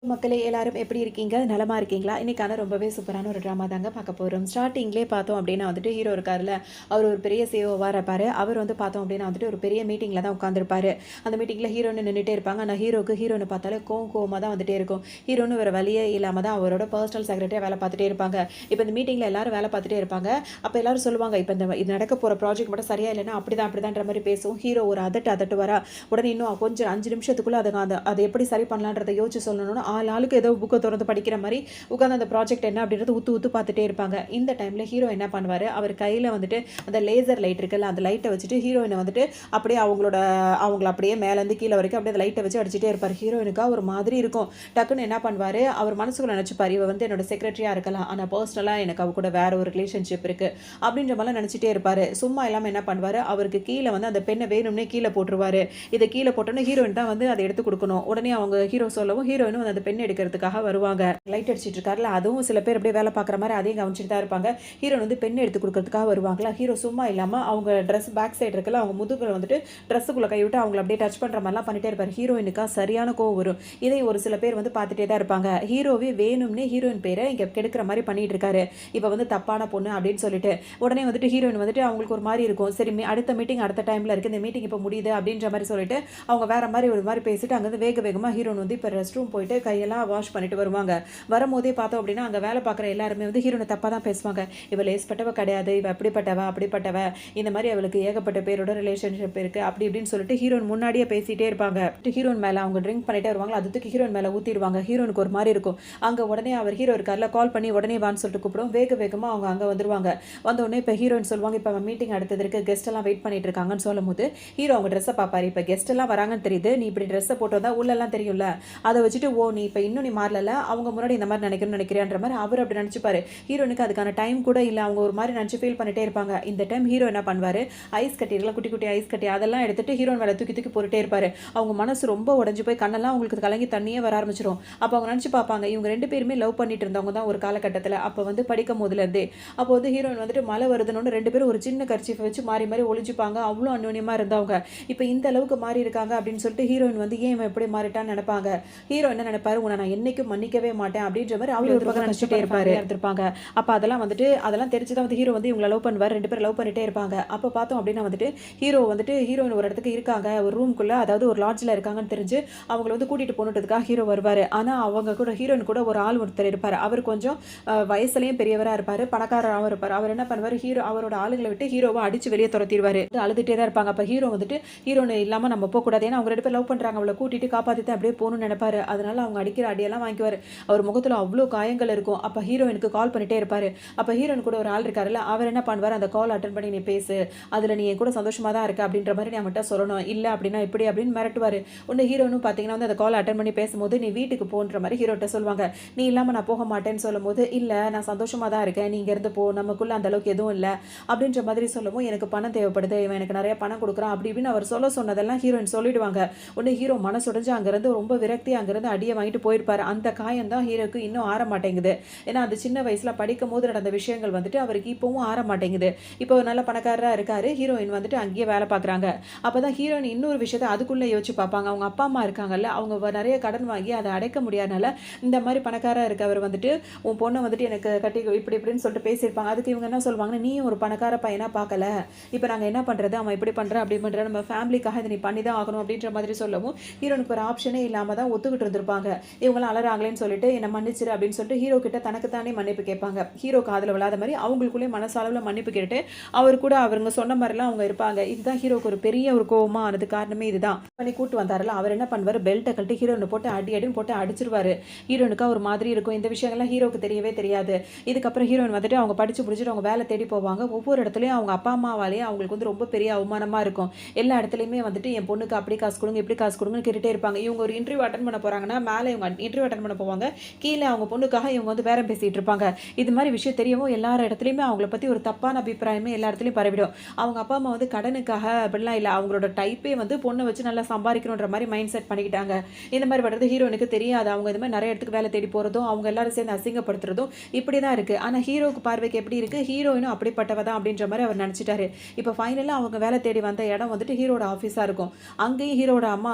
மக்களே எல்லாரும் எப்படி இருக்கீங்க? நலமா இருக்கீங்களா? இன்னைக்கான ரொம்பவே சூப்பரான ஒரு ட்ராமா தாங்க பார்க்க போறோம். ஸ்டார்ட்டிங்லயே பார்த்தோம் அப்படின்னா வந்துட்டு ஹீரோ இருக்கார்ல, அவர் ஒரு பெரிய சிஇஓவா இருப்பாரு. அவர் வந்து பார்த்தோம் அப்படின்னா வந்துட்டு ஒரு பெரிய மீட்டிங்ல தான் உட்கார்ந்திருப்பாரு. அந்த மீட்டிங்ல ஹீரோயின் நின்னுட்டே இருப்பாங்க. ஆனா ஹீரோக்கு ஹீரோயின பார்த்தாலே கோவமா தான் வந்துட்டே இருக்கும். ஹீரோன்னு வேற வழியே இல்லாம தான் அவரோட பர்சனல் செக்ரட்டரியா வேலை பார்த்துட்டே இருப்பாங்க. இப்ப இந்த மீட்டிங்ல எல்லாரும் வேலை பார்த்துட்டே இருப்பாங்க. அப்ப எல்லாரும் சொல்லுவாங்க, இப்ப இது நடக்க போற ப்ராஜெக்ட் மட்டும் சரியா இல்லைன்னா அப்படிதான்ற மாரி பேசும். ஹீரோ ஒரு அதட்டுவாரா. உடனே இன்னும் கொஞ்சம் 5 நிமிஷத்துக்குள்ள அத எப்படி சரி பண்ணலான்றத யோசிச்சு சொல்லணும்னு ஆளுக்கு ஏதோ புக்க தொறந்து படிக்கிற மாரி உட்கார்ந்து அந்த ப்ராஜெக்ட் என்ன அப்படின்றத உத்து பார்த்துட்டே இருப்பாங்க. இந்த டைம்ல ஹீரோ என்ன பண்ணுவாரு, அவர் கையில வந்துட்டு அந்த லேசர் லைட் இருக்குல்ல, அந்த லைட்ட வச்சுட்டு ஹீரோயின வந்துட்டு அப்படியே அவங்கள அப்படியே மேல இருந்து கீழ வரைக்கும் அப்படியே அந்த லைட்ட வச்சு அடிச்சிட்டே இருப்பாரு. ஹீரோயினுக்கா ஒரு மாதிரி இருக்கும். டக்குன்னு என்ன பண்ணுவாரு, அவர் மனசுக்குள்ள நினைச்சுப்பாரு, இவ வந்து என்னோட செக்ரட்டரியா இருக்கலாம். ஆனா பர்சனலா எனக்கு அவ கூட வேற ஒரு ரிலேஷன்ஷிப் இருக்கு அப்படின்ற மாதிரி நினைச்சிட்டே இருப்பாரு. சும்மா இல்லாம என்ன பண்ணுவாரு, அவருக்கு கீழ வந்து அந்த பெண்ணை வேணும்னே கீழே போட்டுருவாரு. இதை கீழே போட்டோன்னே ஹீரோயின் தான் வந்து அதை எடுத்து கொடுக்கணும். உடனே அவங்க ஹீரோ சொல்லவும் ஹீரோயினும் அந்த பெண் எடுக்கிறதுக்காக வருவாங்க. லைட் அடிச்சிட்டு இருக்காருல, அதுவும் சில பேர் அப்படியே வேலை பார்க்குற மாதிரி அதையும் கவனிச்சுட்டு தான் இருப்பாங்க. ஹீரோன் வந்து பெண் எடுத்து கொடுக்கறதுக்காக வருவாங்களா. ஹீரோ சும்மா இல்லாமல் அவங்க ட்ரெஸ் பேக் சைடு இருக்குல்ல, அவங்க முதுகில் வந்துட்டு ட்ரெஸ்ஸுக்குள்ளே கை விட்டு அவங்கள அப்படியே டச் பண்ணுற மாதிரிலாம் பண்ணிட்டே இருப்பார். ஹீரோயினுக்கா சரியான கோவம் வரும். இதை ஒரு சில பேர் வந்து பார்த்துட்டே தான் இருப்பாங்க. ஹீரோவே வேணும்னே ஹீரோயின் பேரை இங்கே கெடுக்கிற மாதிரி பண்ணிட்டு இருக்காரு. இப்போ வந்து தப்பான பொண்ணு அப்படின்னு சொல்லிட்டு உடனே வந்துட்டு ஹீரோயின் வந்துட்டு அவங்களுக்கு ஒரு மாதிரி இருக்கும். சரி அடுத்த மீட்டிங் அடுத்த டைமில் இருக்குது, இந்த மீட்டிங் இப்போ முடியுது அப்படின்ற மாதிரி சொல்லிட்டு அவங்க வேற மாதிரி ஒரு மாதிரி பேசிட்டு அங்கேருந்து வேகமாக ஹீரோயின் வந்து இப்போ ரெஸ்ட் ரூம் போயிட்டு கையெல்லாம் வாஷ் பண்ணிட்டு வருவாங்க. வரும்போதே பார்த்தோம் அப்படின்னா அங்கே வேலை பார்க்குற எல்லாருமே வந்து ஹீரோனை தப்பாக தான் பேசுவாங்க. இவ லேஸ்பட்டவ கிடையாது, இவ அப்படிப்பட்டவ இந்த மாதிரி அவளுக்கு ஏகப்பட்ட பேரோட ரிலேஷன்ஷிப் இருக்குது அப்படி இப்படின்னு சொல்லிட்டு ஹீரோயின் முன்னாடியே பேசிகிட்டே இருப்பாங்க. ஹீரோயின் மேலே அவங்க ட்ரிங்க் பண்ணிட்டே வருவாங்க, அதுக்கு ஹீரோயின் மேலே ஊற்றிடுவாங்க. ஹீரோனுக்கு ஒரு மாதிரி இருக்கும். அங்கே உடனே அவர் ஹீரோ இருக்கார்ல, கால் பண்ணி உடனே வான்னு சொல்லிட்டு கூப்பிடும். வேகமாக அவங்க அங்கே வந்துருவாங்க. வந்தோடனே இப்போ ஹீரோயின் சொல்லுவாங்க, இப்போ மீட்டிங் அடுத்தது இருக்கு, கெஸ்ட் எல்லாம் வெயிட் பண்ணிட்டு இருக்காங்கன்னு சொல்லும் போது ஹீரோ அவங்க ட்ரெஸ்ஸை பார்ப்பாரு. இப்போ கெஸ்ட் எல்லாம் வராங்கன்னு தெரியுது, நீ இப்படி ட்ரெஸ்ஸை போட்டு வந்தா உள்ளெல்லாம் தெரியும்ல, அதை வச்சுட்டு ஓ நீ இப்போ இன்னும் நீ மாறல, அவங்க முன்னாடி இந்த மாதிரி நினைக்கிறேன்ற மாதிரி அவர் அப்படி நினச்சிப்பாரு. ஹீரோனுக்கு அதுக்கான டைம் கூட இல்லை, அவங்க ஒரு மாதிரி நினச்சி ஃபீல் பண்ணிட்டே இருப்பாங்க. இந்த டைம் ஹீரோ என்ன பண்ணுவார், ஐஸ் கட்டிலாம் குட்டி குட்டி ஐஸ் கட்டி அதெல்லாம் எடுத்துட்டு ஹீரோயின் மேலே தூக்கி போட்டுட்டே இருப்பாரு. அவங்க மனசு ரொம்ப உடஞ்சி போய் கண்ணெல்லாம் அவங்களுக்கு கலங்கி தண்ணியே வர ஆரம்பிச்சிடும். அப்போ அவங்க நினச்சி பார்ப்பாங்க, இவங்க 2 பேருமே லவ் பண்ணிட்டு இருந்தவங்க தான் ஒரு காலகட்டத்தில். அப்போ வந்து படிக்கும் போதுலேருந்தே அப்போ வந்து ஹீரோயின் வந்துட்டு மழை வருதுன்னு 2 பேரும் ஒரு சின்ன கர்ச்சீஃபை வச்சு மாறி ஒழிஞ்சுப்பாங்க. அவ்வளோ அந்யோன்யமாக இருந்தவங்க இப்போ இந்த அளவுக்கு மாறி இருக்காங்க அப்படின்னு சொல்லிட்டு ஹீரோயின் வந்து ஏன் எப்படி மாறிட்டான்னு நினைப்பாங்க. ஹீரோ என்ன நினைப்பாரு, உன்னை நான் என்னைக்கும் மன்னிக்கவே மாட்டேன் அப்படின்ற மாதிரி அவங்க ஒரு பக்கம் நினைச்சிட்டே இருப்பாங்க. அப்போ அதெல்லாம் தெரிஞ்சுதான் வந்து ஹீரோ வந்து இவங்களை லவ் பண்ணுவார். 2 பேரும் லவ் பண்ணிட்டே இருப்பாங்க. அப்போ பார்த்தோம் அப்படின்னா வந்துட்டு ஹீரோயின் ஒரு இடத்துக்கு இருக்காங்க, ஒரு ரூம்குள்ள, அதாவது ஒரு லாட்ஜில் இருக்காங்கன்னு தெரிஞ்சு அவங்களை வந்து கூட்டிட்டு போனதுக்காக ஹீரோ வருவார். ஆனால் அவங்க கூட ஹீரோயின் கூட ஒரு ஆள் ஒருத்தர் இருப்பார். அவர் கொஞ்சம் வயசுலையும் பெரியவராக இருப்பார், பணக்காரராகவும் இருப்பார். அவர் என்ன பண்ணுவார், அவரோட ஆளுங்களை விட்டு ஹீரோவை அடிச்சு வெளியே துரத்திடுவார். அழுதுட்டே தான் இருப்பாங்க. அப்போ ஹீரோ வந்துட்டு ஹீரோயின் இல்லாமல் நம்ம போகக்கூடாது, ஏன்னா அவங்க 2 பேர் லவ் பண்ணுறாங்க, அவளை கூட்டிட்டு காப்பாற்றி தான் அப்படியே போகணும்னு நினைப்பாரு. அதனால அவங்க அடிக்கிற அடியெல்லாம் வாங்கிக்குவார். அவர் முகத்தில் அவ்வளோ காயங்கள் இருக்கும். அப்போ ஹீரோயினுக்கு கால் பண்ணிட்டே இருப்பார். அப்போ ஹீரோயின் கூட ஒரு ஆள் இருக்காருல்ல, அவர் என்ன பண்ணுவார், அந்த கால் அட்டன் பண்ணி நீ பேசு, அதில் நீ என் கூட சந்தோஷமாக தான் இருக்க அப்படின்ற மாதிரி நீ அவன்கிட்ட சொல்லணும், இல்லை அப்படின்னா இப்படி அப்படின்னு மிரட்டுவார். ஒன்று ஹீரோனும் பார்த்தீங்கன்னா வந்து அந்த கால் அட்டன் பண்ணி பேசும்போது நீ வீட்டுக்கு போன்ற மாதிரி ஹீரோட்ட சொல்லுவாங்க. நீ இல்லாமல் நான் போக மாட்டேன்னு சொல்லும் போது, இல்லை நான் சந்தோஷமாக தான் இருக்கேன், நீ இங்கேருந்து போ, நமக்குள்ள அந்த அளவுக்கு எதுவும் இல்லை அப்படின்ற மாதிரி சொல்லவும், எனக்கு பணம் தேவைப்படுது, இவன் எனக்கு நிறைய பணம் கொடுக்குறான் அப்படி இப்படின்னு அவர் சொன்னதெல்லாம் ஹீரோயின் சொல்லிடுவாங்க. ஒன்று ஹீரோ மனசுடைஞ்சு அங்கேருந்து ரொம்ப விரக்தி அங்கேருந்து அடியை வாங்கிட்டு போயிருப்பாரு. அந்த காயம் தான் ஹீரோக்கு இன்னும் ஆற மாட்டேங்குது. ஏன்னா அந்த சின்ன வயசுல படிக்கும் போது நடந்த விஷயங்கள் வந்துட்டு அவருக்கு இப்பவும் ஆற மாட்டேங்குது. இப்போ நல்ல பணக்காரராக இருக்காரு, ஹீரோயின் வந்துட்டு அங்கேயே வேலை பார்க்குறாங்க. அப்போதான் ஹீரோயின் இன்னொரு விஷயத்தை அதுக்குள்ளே யோசிச்சு பார்ப்பாங்க. அவங்க அப்பா அம்மா இருக்காங்கல்ல, அவங்க நிறைய கடன் வாங்கி அதை அடைக்க முடியாதனால இந்த மாதிரி பணக்காரராக இருக்கவர் வந்துட்டு உன் பொண்ணை வந்துட்டு எனக்கு கட்டி இப்படின்னு சொல்லிட்டு பேசியிருப்பாங்க. அதுக்கு இவங்க என்ன சொல்லுவாங்கன்னா, நீயும் ஒரு பணக்கார பையனா பார்க்கல, இப்போ நாங்கள் என்ன பண்ணுறது, அவன் இப்படி பண்ணுறேன் அப்படி பண்ணுறேன், நம்ம ஃபேமிலிக்காக இதை நீ பண்ணி தான் ஆகணும் அப்படின்ற மாதிரி சொல்லவும் ஹீரோனுக்கு ஒரு ஆப்ஷனே இல்லாமல் தான் ஒத்துக்கிட்டு இருந்திருப்பாங்க. இவங்களாம் அலறாங்களேன்னு சொல்லிட்டு என்னை மன்னிச்சிரு அப்படின்னு சொல்லிட்டு ஹீரோ கிட்ட தனக்கு தானே மன்னிப்பு கேட்பாங்க. ஹீரோ காதில் விழாத மாதிரி அவங்களுக்குள்ளே மனசாளவில் மன்னிப்பு கேட்டு அவர் கூட அவங்க சொன்ன மாதிரிலாம் அவங்க இருப்பாங்க. இதுதான் ஹீரோக்கு ஒரு பெரிய ஒரு கோவமா ஆனது காரணமே இதுதான். பண்ணி கூட்டு வந்தாருல, அவர் என்ன பண்ணுவார், பெல்ட்டை கழட்டி ஹீரோனை போட்டு அடின்னு போட்டு அடிச்சிருவாரு. ஹீரோனுக்கு ஒரு மாதிரி இருக்கும். இந்த விஷயங்கள்லாம் ஹீரோக்கு தெரியவே தெரியாது. இதுக்கப்புறம் ஹீரோயின் வந்துட்டு அவங்க படிச்சு முடிச்சுட்டு அவங்க வேலை தேடி போவாங்க. ஒவ்வொரு இடத்துலையும் அவங்க அப்பா அம்மாவாலேயே அவங்களுக்கு வந்து ரொம்ப பெரிய அவமானமாக இருக்கும். எல்லா இடத்துலையுமே வந்துட்டு என் பொண்ணுக்கு அப்படி காசு கொடுங்க இப்படி காசு கொடுங்கன்னு கேட்டுட்டே இருப்பாங்க. இவங்க ஒரு இன்டர்வியூ அட்டன் பண்ண போறாங்கன்னா மேலே இவங்க இன்டர்வியூ அட்டன் பண்ண போவாங்க, கீழே அவங்க பொண்ணுக்காக இவங்க வந்து பேரம் பேசிட்டு இருப்பாங்க. இது மாதிரி விஷயம் தெரியவும் எல்லா இடத்துலையுமே அவங்கள பற்றி ஒரு தப்பான அபிப்பிராயமே எல்லா இடத்துலையும் பரவிடும். அவங்க அப்பா அம்மா வந்து கடனுக்காக அப்படிலாம் இல்லை, அவங்களோட டைப்பே வந்து பொண்ணை வச்சு நல்லா சம்பாதிக்கணுன்ற மாதிரி மைண்ட் செட் பண்ணிக்கிட்டாங்க. இந்த மாதிரி பண்ணுறது ஹீரோனுக்கு தெரியாது. அவங்க இது மாதிரி நிறைய இடத்துக்கு வேலை தேடி போகிறதும் அவங்க எல்லாரும் சேர்ந்து அசிங்கப்படுத்துறதும் இப்படி தான் இருக்குது. ஆனால் ஹீரோக்கு பார்வைக்கு எப்படி இருக்குது, ஹீரோயினும் அப்படிப்பட்டவ தான் அப்படின்ற மாதிரி அவர் நினச்சிட்டாரு. இப்போ ஃபைனலாக அவங்க வேலை தேடி வந்த இடம் வந்துட்டு ஹீரோட ஆஃபீஸாக இருக்கும். அங்கேயும் ஹீரோட அம்மா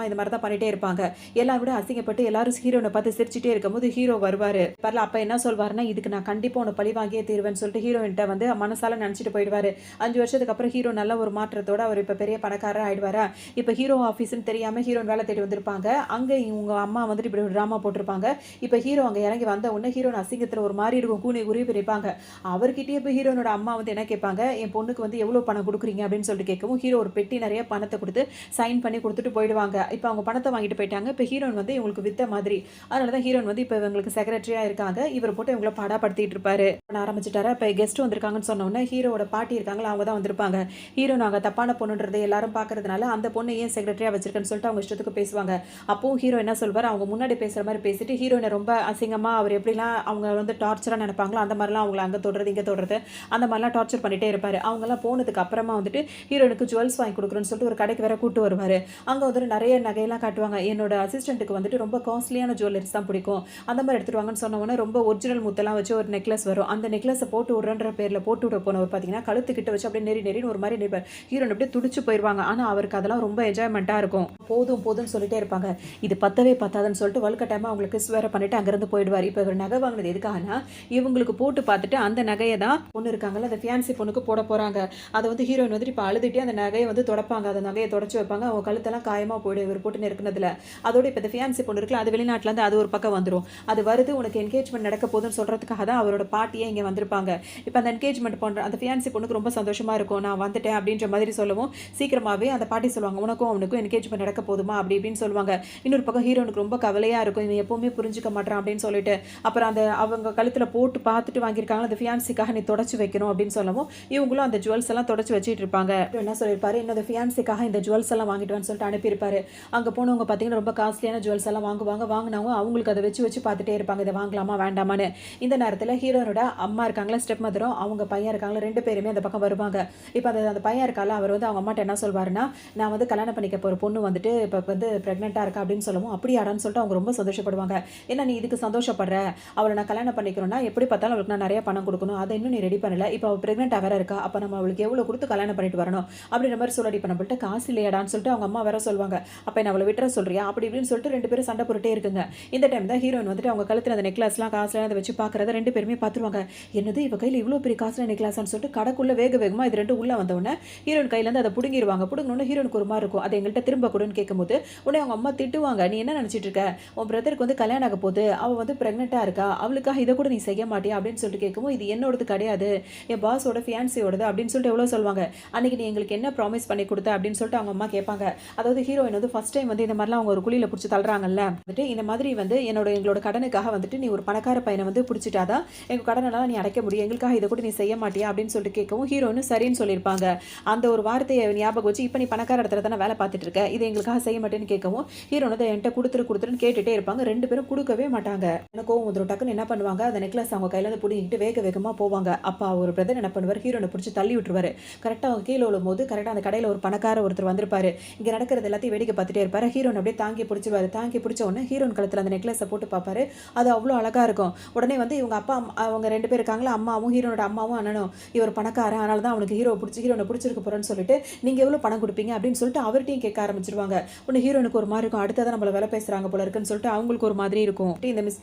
இந்த மாதிரி தான் பண்ணிகிட்டே இருப்பாங்க. எல்லாம் விட அசிங்கப்பட்டு எல்லாரும் ஹீரோனை பார்த்து சிரிச்சுட்டே இருக்கும்போது ஹீரோ வருவாரு. பரல அப்ப என்ன சொல்வாருன்னா, இதுக்கு நான் கண்டிப்பா உன்னை பழி வாங்கியே தீருவேன்னு சொல்லிட்டு ஹீரோயின்ட்ட வந்து மனசால நினைச்சிட்டு போயிடுவாரு. 5 வருஷத்துக்கு அப்புறம் ஹீரோ நல்ல ஒரு மாற்றத்தோட அவர் இப்ப பெரிய பணக்காரர் ஆயிடுவாரா. இப்ப ஹீரோ ஆஃபீஸ்ன்னு தெரியாம ஹீரோயின் வேலை தேடி வந்திருப்பாங்க. அங்க இவங்க அம்மா வந்துட்டு இப்படி ஒரு டிராமா போட்டிருப்பாங்க. இப்ப ஹீரோ அங்க இறங்கி வந்த உடனே ஹீரோயின் அசிங்கத்துல ஒரு மாதிரி இருக்கும். கூனி குருவி பிரிப்பாங்க. அவர்கிட்டயே போய் ஹீரோனோட அம்மா வந்து என்ன கேட்பாங்க, என் பொண்ணுக்கு வந்து எவ்வளவு பணம் கொடுக்குறீங்க அப்படின்னு சொல்லிட்டு கேட்கவும் ஹீரோ ஒரு பெட்டி நிறைய பணத்தை கொடுத்து சைன் பண்ணி கொடுத்துட்டு போயிடுவாங்க. இப்போ அவங்க பணத்தை வாங்கிட்டு போயிட்டாங்க. இப்போ ஹீரோயின் வந்து இவங்களுக்கு வித்த மாதிரி. அதனால தான் ஹீரோயின் வந்து இப்போ இவங்களுக்கு செக்ரட்டரியா இருக்காங்க. இவர் போட்டு இவங்கள பாடாப்படுத்திட்டு இருப்பாரு. பண்ண ஆரம்பிச்சிட்டாரா. இப்போ கெஸ்ட் வந்திருக்காங்கன்னு சொன்ன உடனே ஹீரோட பாட்டி இருக்காங்களா, அவங்க தான் வந்திருப்பாங்க. ஹீரோ நாங்கள் தப்பான பொண்ணுன்றதை எல்லாரும் பார்க்கறதுனால அந்த பொண்ணு ஏன் செக்ரட்டரியா வச்சிருக்கேன்னு சொல்லிட்டு அவங்க இஷ்டத்துக்கு பேசுவாங்க. அப்பவும் ஹீரோ என்ன சொல்வார், அவங்க முன்னாடி பேசுற மாதிரி பேசிட்டு ஹீரோயினை ரொம்ப அசிங்கமா அவர் எப்படிலாம் அவங்க வந்து டார்ச்சரா நினைப்பாங்களோ அந்த மாதிரிலாம் அவங்கள அங்கே தொடுறது இங்கே தொடுறது அந்த மாதிரிலாம் டார்ச்சர் பண்ணிட்டே இருப்பாரு. அவங்கெல்லாம் போனதுக்கு அப்புறமா வந்துட்டு ஹீரோனுக்கு ஜுவல்ஸ் வாங்கி கொடுக்குறேன்னு சொல்லிட்டு ஒரு கடைக்கு வேற கூட்டு வருவாரு. அங்கே வந்துட்டு நிறைய நகையெல்லாம் காட்டுவாங்க. என்னோட அசிஸ்டண்ட்டுக்கு வந்துட்டு ரொம்ப காஸ்ட்லியான ஜுவல்லரிஸ் தான் பிடிக்கும், அந்த மாதிரி எடுத்துட்டு வாங்கன்னு சொன்ன உடனே ரொம்ப ஒரிஜினல் முத்தெல்லாம் வச்சு ஒரு நெக்லஸ் வரும். அந்த நெக்லஸை போட்டு விடுறன்ற பேரில் போட்டு விட போனவர் பார்த்தீங்கன்னா கழுத்துக்கிட்ட வச்சு அப்படியே நெறின்னு ஒரு மாதிரி நிற்பார். ஹீரோன் அப்படியே துடிச்சு போயிடுவாங்க. ஆனால் அவருக்கு அதெல்லாம் ரொம்ப என்ஜாய்மெண்ட்டாக இருக்கும். போதும் போதும்னு சொல்லிட்டே இருப்பாங்க. இது பத்தவே பத்தாதுன்னு சொல்லிட்டு வலுக்கட்டாயமாக அவங்களுக்கு கிஸ் வேற பண்ணிட்டு அங்கேருந்து போயிடுவார். இப்போ இவர் நகை வாங்கினது எதுக்காகனா இவங்களுக்கு போட்டு பார்த்துட்டு அந்த நகையை தான் பொண்ணு இருக்காங்கல்ல அந்த ஃபியான்சி பொண்ணுக்கு போட போகிறாங்க. அதை வந்து ஹீரோயின் வந்துட்டு இப்போ அழுதுகிட்டே அந்த நகையை வந்து தொடப்பாங்க. அந்த நகையை தொடச்சி வைப்பாங்க. அவங்க கழுத்தெல்லாம் காயமாக போயிடும் இவர் போட்டு நெருக்குனதுல. அதோட இப்போ இந்த ஃபியான்சி பொண்ணு இருக்குல்ல, அது வெளிநாட்டிலேருந்து அது ஒரு பக்கம் வந்துடும். அது வருது உனக்கு என்கேஜ்மெண்ட் நடக்க போகுதுன்னு சொல்கிறதுக்காக தான் அவரோட பாட்டியே இங்கே வந்திருப்பாங்க. இப்போ அந்த என்கேஜ்மெண்ட் பண்ணுற அந்த ஃபியான்சி பொண்ணுக்கு ரொம்ப சந்தோஷமாக இருக்கும். நான் வந்துட்டேன் அப்படின்ற மாதிரி சொல்லவும் சீக்கிரமாகவே அந்த பாட்டி சொல்லுவாங்க, உனக்கும் அவனுக்கும் என்கேஜ்மெண்ட் நடக்க போதுமா அப்படி இப்படின்னு சொல்லுவாங்க. இன்னொரு பக்கம் ஹீரோனுக்கு ரொம்ப கவலையாக இருக்கும், இவன் எப்பவுமே புரிஞ்சுக்க மாட்டான் அப்படின்னு சொல்லிட்டு. அப்புறம் அந்த அவங்க கழுத்தில் போட்டு பார்த்துட்டு வாங்கியிருக்காங்க அந்த ஃபியான்சிக்காக நீ தொடச்சி வைக்கணும் அப்படின்னு சொல்லவும் இவங்களும் அந்த ஜுவல்ஸ் எல்லாம் தொடச்சி வச்சுட்டு இருப்பாங்க. என்ன சொல்லியிருப்பாரு, என்னோட ஃபியான்சிக்காக இந்த ஜுவல்ஸ் எல்லாம் வாங்கிட்டு சொல்லிட்டு அனுப்பியிருப்பாரு. அங்கே போனவங்க பார்த்தீங்கன்னா ரொம்ப காஸ்ட்லியான ஜுவல்ஸ் எல்லாம் வாங்கினவங்க அவங்களுக்கு அதை வச்சு பார்த்துட்டே இருப்பாங்க, இதை வாங்கலாமா வேண்டாமான்னு. இந்த நேரத்தில் ஹீரோனோட அம்மா இருக்காங்களா ஸ்டெப் மதரும் அவங்க பையன் இருக்காங்களா 2 பேருமே அந்த பக்கம் வருவாங்க. இப்போ அந்த பையன் இருக்கால அவர் வந்து அவங்க அம்மாட்ட என்ன சொல்வாருன்னா, நான் வந்து கல்யாணம் பண்ணிக்க போகிற பொண்ணு வந்துட்டு இப்போ வந்து ப்ரெக்னெண்ட்டாக இருக்கா அப்படின்னு சொல்லவும் அப்படியாடான்னு சொல்லிட்டு அவங்க ரொம்ப சந்தோஷப்படுவாங்க. ஏன்னா நீ இதுக்கு சந்தோஷப்படுற, அவளை நான் கல்யாணம் பண்ணிக்கிறோன்னா எப்படி பார்த்தாலும் அவளுக்கு நான் நிறைய பணம் கொடுக்கணும், அதை இன்னும் நீ ரெடி பண்ணல, இப்போ அவள் ப்ரெக்னெண்ட்டாக வேற இருக்கா, அப்போ நம்ம அவளுக்கு எவ்வளோ கொடுத்து கல்யாணம் பண்ணிட்டு வரணும் அப்படின்ற மாதிரி சொல்லி பண்ண போட்டு காசு இல்லையாடான்னு சொல்லிட்டு அவங்க அம்மா வேற சொல்லுவாங்க. அப்போ என்ன அவளை விட்டுற சொல்றியா அப்படி இப்படின்னு சொல்லிட்டு 2 பேரும் சண்டை போட்டுட்டே இருக்குங்க. இந்த டைம் தான் ஹீரோயின் வந்துட்டு அவங்க கழுத்தில் அந்த நெக்லஸ்லாம் காசுலாம் அதை வச்சு பார்க்குறத 2 பேருமே பார்த்துருவாங்க. என்னது இவ கையில் இவ்வளோ பெரிய காசுல நெக்லஸ்ன்னு சொல்லிட்டு கடைக்குள்ளே வேகமாக இது 2 உள்ளே வந்தவுடனே ஹீரோயின் கையிலேருந்து அதை பிடுங்கிடுவாங்க. பிடுங்கணுன்னு ஹீரோனுக்கு ஒரு மாதிரி இருக்கும். அதை எங்கள்கிட்ட திரும்ப கொடுன்னு கேட்கும்போது உடனே அவங்க அம்மா திட்டுவாங்க, நீ என்ன நினச்சிட்டு இருக்க, உன் பிரதருக்கு வந்து கல்யாணம் ஆக போகுது, அவள் வந்து ப்ரெக்னெண்ட்டாக இருக்கா, அவளுக்காக இதை கூட நீ செய்ய மாட்டியா அப்படின்னு சொல்லிட்டு கேட்கவும் இது என்னோடது கிடையாது, என் பாஸோட ஃபியான்சியோடது அப்படின்னு சொல்லிட்டு எவ்வளோ சொல்லுவாங்க. அன்றைக்கி நீ எங்களுக்கு என்ன ப்ராமிஸ் பண்ணி கொடுத்த அப்படின்னு சொல்லிட்டு அவங்க அம்மா கேட்பாங்க. அதாவது ஹீரோயின் வந்து ஃபர்ஸ்ட் டைம் வந்து இந்த மாதிரிலாம் அவங்க ஒரு குழியில் பிடிச்சி தள்ளுறாங்கல்ல, வந்துட்டு இந்த மாதிரி வந்து எங்களோட கடனுக்காக வந்துட்டு நீ ஒரு பணக்கார பையனை வந்து பிடிச்சிட்டாதான் எங்கள் கடனெல்லாம் நீ அடைக்க முடியும், எங்களுக்காக இதை கூட நீ செய்ய மாட்டியா அப்படின்னு சொல்லிட்டு கேட்கவும் ஹீரோயின் சரின்னு சொல்லியிருப்பாங்க. அந்த ஒரு வார்த்தையை ஞாபகம் வச்சு இப்போ நீ பணக்கார இடத்துல தானே வேலை பார்த்துட்டு இருக்க, இது எங்களுக்காக செய்ய மாட்டேன்னு கேட்கவும் ஹீரோன் வந்து என்கிட்ட கொடுத்துருன்னு கேட்டுட்டே இருப்பாங்க. 2 பேரும் கொடுக்கவே மாட்டாங்க. எனக்கும் ஒரு டக்குன்னு என்ன பண்ணுவாங்க, அந்த நெக்லஸ் அவங்க கையில இருந்து பிடிங்கிட்டு வேகமாக போவாங்க. அப்போ ஒரு பிரதர் என்ன பண்ணுவார், ஹீரோனை பிடிச்சி தள்ளி விட்டுருவாரு. கரெக்டாக அவங்க கீழே விழும்போது கரெக்டாக அந்த கடையில் ஒரு பணக்கார ஒருத்தர் வந்திருப்பாரு. இங்கே நடக்கிறது எல்லாத்தையும் வேடிக்கை பார்த்துட்டே இருப்பாரு. ஹீரோன் அப்படியே தாங்கி பிடிச்சிருவாரு. தாங்கி பிடிச்ச உடனே ஹீரோன் கழுத்தில் அந்த நெக்லஸை போட்டு பார்ப்பாரு. அது அவ்வளோ அழகா இருக்கும். உடனே வந்து இவங்க அப்பா அவங்க 2 பேர் இருக்காங்களா, அம்மாவும் ஹீரோனோட அம்மாவும் அண்ணனும், இவர் பணக்காரன் அதனால தான் அவனுக்கு ஹீரோனை பிடிச்சிருக்க போறேன்னு சொல்லிட்டு நீங்க எவ்வளோ பணம் கொடுப்பீங்க அப்படின்னு சொல்லிட்டு அவர்கிட்டையும் கேட்க ஆரம்பிச்சிருவாங்க. உடனே ஹீரோனுக்கு ஒரு மாதிரி இருக்கும், அடுத்ததான் நம்மள வேலை பேசுறாங்க போல இருக்குன்னு சொல்லிட்டு அவங்களுக்கு ஒரு மாதிரி இருக்கும்.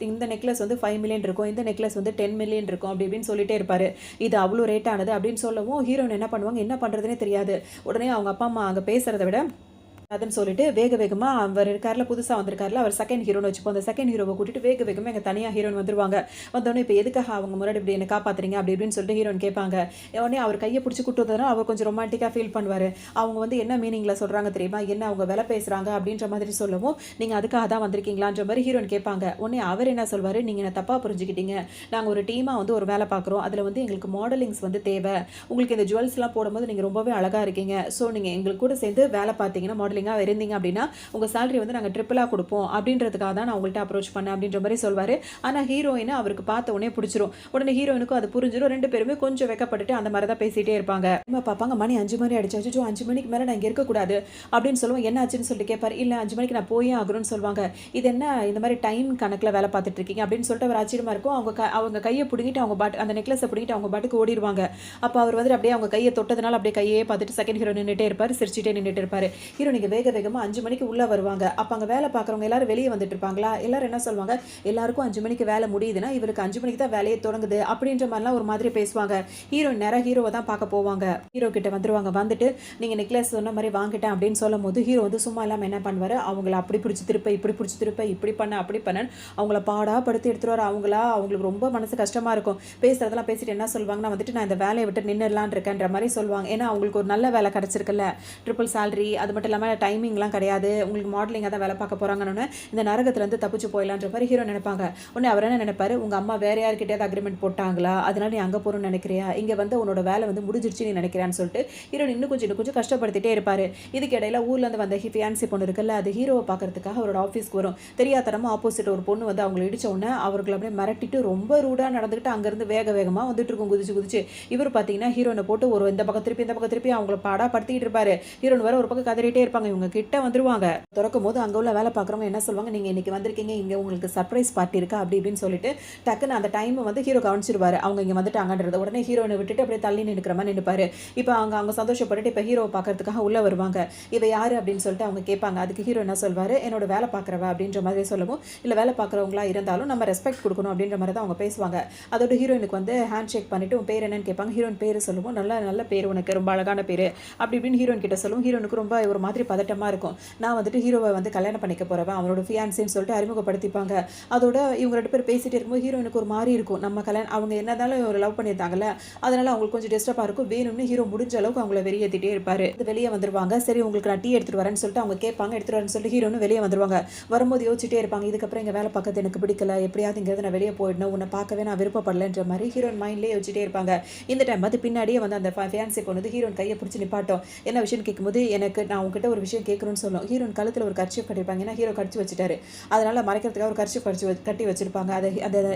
இந்த நெக்லஸ் வந்து 5 மில்லியன் இருக்கும், இந்த நெக்லஸ் வந்து 10 மில்லியன் இருக்கும் அப்படி இப்படின்னு சொல்லிட்டே இருப்பாரு. இது அவ்வளோ ரேட் ஆனது அப்படின்னு சொல்லவும் ஹீரோன் என்ன பண்ணுவாங்க, என்ன பண்றதுன்னே தெரியாது. உடனே அவங்க அப்பா அம்மா அங்கே பேசுறதை விட அதுன்னு சொல்லிட்டு வேகமாக அவர் இருக்கார்ல புதுசாக வந்திருக்காருல அவர் செகண்ட் ஹீரோன்னு வச்சுப்போம். அந்த செகண்ட் ஹீரோவை கூட்டிட்டு வேகமாக எங்கள் தனியாக ஹீரோன் வந்துருவாங்க. வந்தோடனே இப்போ எதுக்காக அவங்க முன்னாடி இப்படி என்ன காப்பாற்றுறீங்க அப்படி இப்படின்னு சொல்லிட்டு ஹீரோன் கேட்பாங்க. உடனே அவர் கையை பிடிச்சி கூட்டு வந்தோன்னா அவர் கொஞ்சம் ரொமான்டிக்காக ஃபீல் பண்ணுவார். அவங்க வந்து என்ன மீனிங்கில் சொல்கிறாங்க தெரியுமா, என்ன அவங்க வேலை பேசுகிறாங்க அப்படின்ற மாதிரி சொல்லவும் நீங்கள் அதுக்காக தான் வந்திருக்கீங்களான்ற மாதிரி ஹீரோன் கேட்பாங்க. உடனே அவர் என்ன சொல்வார், நீங்கள் என்ன தப்பாக புரிஞ்சுக்கிட்டீங்க, நாங்கள் ஒரு டீமாக வந்து ஒரு வேலை பார்க்குறோம், அதில் வந்து எங்களுக்கு மாடலிங்ஸ் வந்து தேவை, உங்களுக்கு இந்த ஜுவல்ஸ்லாம் போடும்போது நீங்கள் ரொம்பவே அழகாக இருக்கீங்க, ஸோ நீங்கள் எங்களுக்கு கூட சேர்ந்து வேலை பார்த்தீங்கன்னா மாடலிங்காக இருந்தீங்க அப்படின்னா உங்கள் சேலரி வந்து நாங்கள் ட்ரிப்பிளாக கொடுப்போம் அப்படின்றதுக்காக தான் நான் உங்கள்கிட்ட அப்ரோச் பண்ணேன் அப்படின்ற மாதிரி சொல்வார். ஆனால் ஹீரோயினை அவருக்கு பார்த்த உடனே பிடிச்சிரும். உடனே ஹீரோயினுக்கும் அது புரிஞ்சிடும். 2 பேருமே கொஞ்சம் வெக்கப்பட்டுட்டு அந்த மாதிரி தான் பேசிகிட்டே இருப்பாங்க. பார்ப்பாங்க மணி 5 மணி ஆயிடுச்சு, 5 மணிக்கு மேலே நான் இங்கே இருக்கக்கூடாது அப்படின்னு சொல்லுவோம். என்ன ஆச்சுன்னு சொல்லிட்டு கேட்பார். இல்லை 5 மணிக்கு நான் போயே ஆகணும்னு சொல்லுவாங்க. இது என்ன இந்த மாதிரி டைம் கணக்கில் வேலை பார்த்துட்டு இருக்கீங்க அப்படின்னு சொல்லிட்டு அவர் ஆச்சரியமாக இருக்கும். அவங்க கையை பிடிங்கிட்டு அவங்க அந்த நெக்லஸை பிடிங்கிட்டு அவங்க பாட்டுக்கு ஓடிடுவாங்க. அப்போ அவர் வந்து அப்படியே அவங்க கையை தொட்டதுனால அப்படியே கையே பார்த்துட்டு செகண்ட் ஹீரோ நின்றுட்டே இருப்பார், சிரிச்சுட்டே நின்றுட்டு இருப்பார். ஹீரோ நீங்க வேக வேகமா 5 மணிக்கு உள்ள வருவாங்க. அப்ப அங்க வேலை பார்க்குறவங்க எல்லாரும் வெளிய வந்துட்டு இருப்பாங்களா? எல்லாரும் என்ன சொல்லுவாங்க, எல்லாருக்கும் 5 மணிக்கு வேலை முடியுதுன்னா, இவளுக்கு 5 மணிக்கு தான் வேலையே தொடங்குது அப்படின்ற மாரிலாம் ஒரு மாதிரி பேசுவாங்க. ஹீரோயின் நேரா ஹீரோவ தான் பார்க்க போவாங்க. ஹீரோ கிட்ட வந்துருவாங்க. வந்துட்டு நீங்க நெக்லஸ் சொன்ன மாரி வாங்கிட்டேன் அப்படின்னு சொல்லும்போது, ஹீரோ வந்து சும்மா இல்லாம என்ன பண்ணுவாரு, அவங்கள அப்படி பிடிச்சு திருப்ப, இப்படி பிடிச்சு திருப்ப, இப்படி பண்ண, அப்படி பண்ணன்னு அவங்கள பாடா படுத்தி எடுத்துருவாரு. அவங்களுக்கு ரொம்ப மனசு கஷ்டமா இருக்கும். பேசுறதெல்லாம் பேசிட்டு என்ன சொல்லுவாங்கன்னா வந்துட்டு, நான் இந்த வேலைய விட்டு நின்னுடலான்னு இருக்கேன்ற மாரி சொல்லுவாங்க. ஏன்னா அவங்களுக்கு ஒரு நல்ல வேலை கிடைச்சிருக்குல்ல. ட்ரிபிள் சேலரி, அது மட்டும் இல்லாம டைமிங்லாம் கிடையாது. உங்களுக்கு மாடலிங்கா தான் வேலை பார்க்க போறாங்கன்னோனே, இந்த நரகத்துலருந்து தப்பிச்சு போயிடலான்ற மாரி ஹீரோ நினைப்பாங்க. உடனே அவர் என்ன நினைப்பாரு, உங்க அம்மா வேற யார்கிட்டயாவது அக்ரிமெண்ட் போட்டாங்களா? அதனால நீ அங்க போறன்னு நினைக்கிறியா? இங்க வந்து உன்னோட வேலை வந்து முடிஞ்சிருச்சு நீ நினைக்கிறான்னு சொல்லிட்டு ஹீரோ இன்னும் கொஞ்சம் கஷ்டப்படுத்திட்டே இருப்பாரு. இதுக்கு இடையில ஊர்ல இருந்து வந்த ஃபியான்சி பொண்ணு இருக்குல்ல, அது ஹீரோவை பார்க்கறதுக்காக அவரோட ஆஃபீஸ்க்கு வரும். தெரியாதனமா ஆப்போசிட் ஒரு பொண்ணு வந்து அவங்களை இடிச்ச உடனே அவர்களை அப்படியே மிரட்டிட்டு ரொம்ப ரூடா நடந்துக்கிட்டு அங்கிருந்து வேக வேகமா வந்துட்டு இருக்கும் குதிச்சு. இவர் பார்த்தீங்கன்னா ஹீரோனை போட்டு ஒரு இந்த பக்கம் திருப்பி அவங்கள பாடா படுத்திட்டு இருப்பாரு. ஹீரோன் வேற ஒரு பக்கம் கதறிட்டே இருப்பாங்க. இவங்க கிட்ட வந்துருவாங்க. திறக்கும் போது அங்க உள்ள வேலை பார்க்குறவங்க என்ன சொல்லுவாங்க, நீங்க இன்னைக்கு வந்திருக்கீங்க, இங்க உங்களுக்கு சர்ப்ரைஸ் பார்ட்டி இருக்கா அப்படி இப்படின்னு சொல்லிட்டு டக்குன்னு அந்த டைம் வந்து ஹீரோ கவனிச்சிருவாரு. அவங்க இங்க வந்துட்டாங்கன்றது. உடனே ஹீரோனை விட்டுட்டு அப்படியே தள்ளி நிற்கிற மாதிரி நினைப்பாரு. இப்போ அவங்க சந்தோஷப்பட்டுட்டு இப்போ ஹீரோவை பார்க்கறதுக்காக உள்ள வருவாங்க. இவ யாரு அப்படின்னு சொல்லிட்டு அவங்க கேட்பாங்க. அதுக்கு ஹீரோ என்ன சொல்வாரு, என்னோட வேலை பார்க்குறவ அப்படின்ற மாதிரி சொல்லவும், இல்லை வேலை பார்க்குறவங்களா இருந்தாலும் நம்ம ரெஸ்பெக்ட் கொடுக்கணும் அப்படின்ற மாதிரி தான் அவங்க பேசுவாங்க. அதோட ஹீரோயினுக்கு வந்து ஹேண்ட் ஷேக் பண்ணிட்டு உன் பேர் என்னன்னு கேட்பாங்க. ஹீரோயின் பேர் சொல்லுவோம். நல்ல நல்ல பேர், உனக்கு ரொம்ப அழகான பேர் அப்படி இப்படின்னு ஹீரோயின் கிட்ட சொல்லுவோம். ஹீரோனுக்கு ரொம்ப ஒரு மாதிரி பதட்டமா இருக்கும். நான் வந்துட்டு ஹீரோவை வந்து கல்யாணம் பண்ணிக்க போறவன், அவனோட ஃபியான்சின்னு சொல்லிட்டு அறிமுகப்படுத்திப்பாங்க. அதோட இவங்க 2 பேர் பேசிட்டு இருக்கும்போது ஹீரோயினுக்கு ஒரு மாதிரி இருக்கும். நம்ம கல்யாணம் அவங்க என்னதாலும் ஒரு லவ் பண்ணியிருந்தாங்கல்ல, அதனால அவங்களுக்கு கொஞ்சம் டிஸ்டர்பாக இருக்கும். வேணும்னு ஹீரோ முடிஞ்ச அளவுக்கு அவங்கள வெளியேற்றிட்டே இருப்பாரு. வெளியே வந்துருவாங்க. சரி உங்களுக்கு நான் டீ எடுத்துட்டு வரேன்னு சொல்லிட்டு அவங்க கேட்பாங்க. எடுத்துட்டு வரேன்னு சொல்லிட்டு ஹீரோன்னு வெளியே வந்துருவாங்க. வரும்போது யோசிச்சுட்டே இருப்பாங்க, இதுக்கப்புறம் இங்கே வேலை பார்க்கறது எனக்கு பிடிக்கல, எப்படியாவது இங்கேருந்து நான் வெளியே போயிடணும், உன்னை பார்க்கவே நான் விருப்பப்படலைன்ற மாதிரி ஹீரோயின் மைண்ட்லேயே யோசிச்சுட்டே இருப்பாங்க. இந்த டைம் வந்து பின்னாடியே வந்து அந்த ஃபியான்சி பொண்ணு ஹீரோயின் கையை பிடிச்சி நிப்பாட்டும். என்ன விஷயம் கேட்கும்போது, நான் உங்ககிட்ட ஒரு விஷயம் கேட்கணும்னு சொல்லும். ஹீரோயின் கழுத்தில் ஒரு கர்ச்சீஃப் கட்டிருப்பாங்க. ஏன்னா ஹீரோ கடிச்சு வச்சுட்டாரு. அதனால மறைக்கிறதுக்காக ஒரு கர்ச்சீஃப் கட்டி வச்சிருப்பாங்க.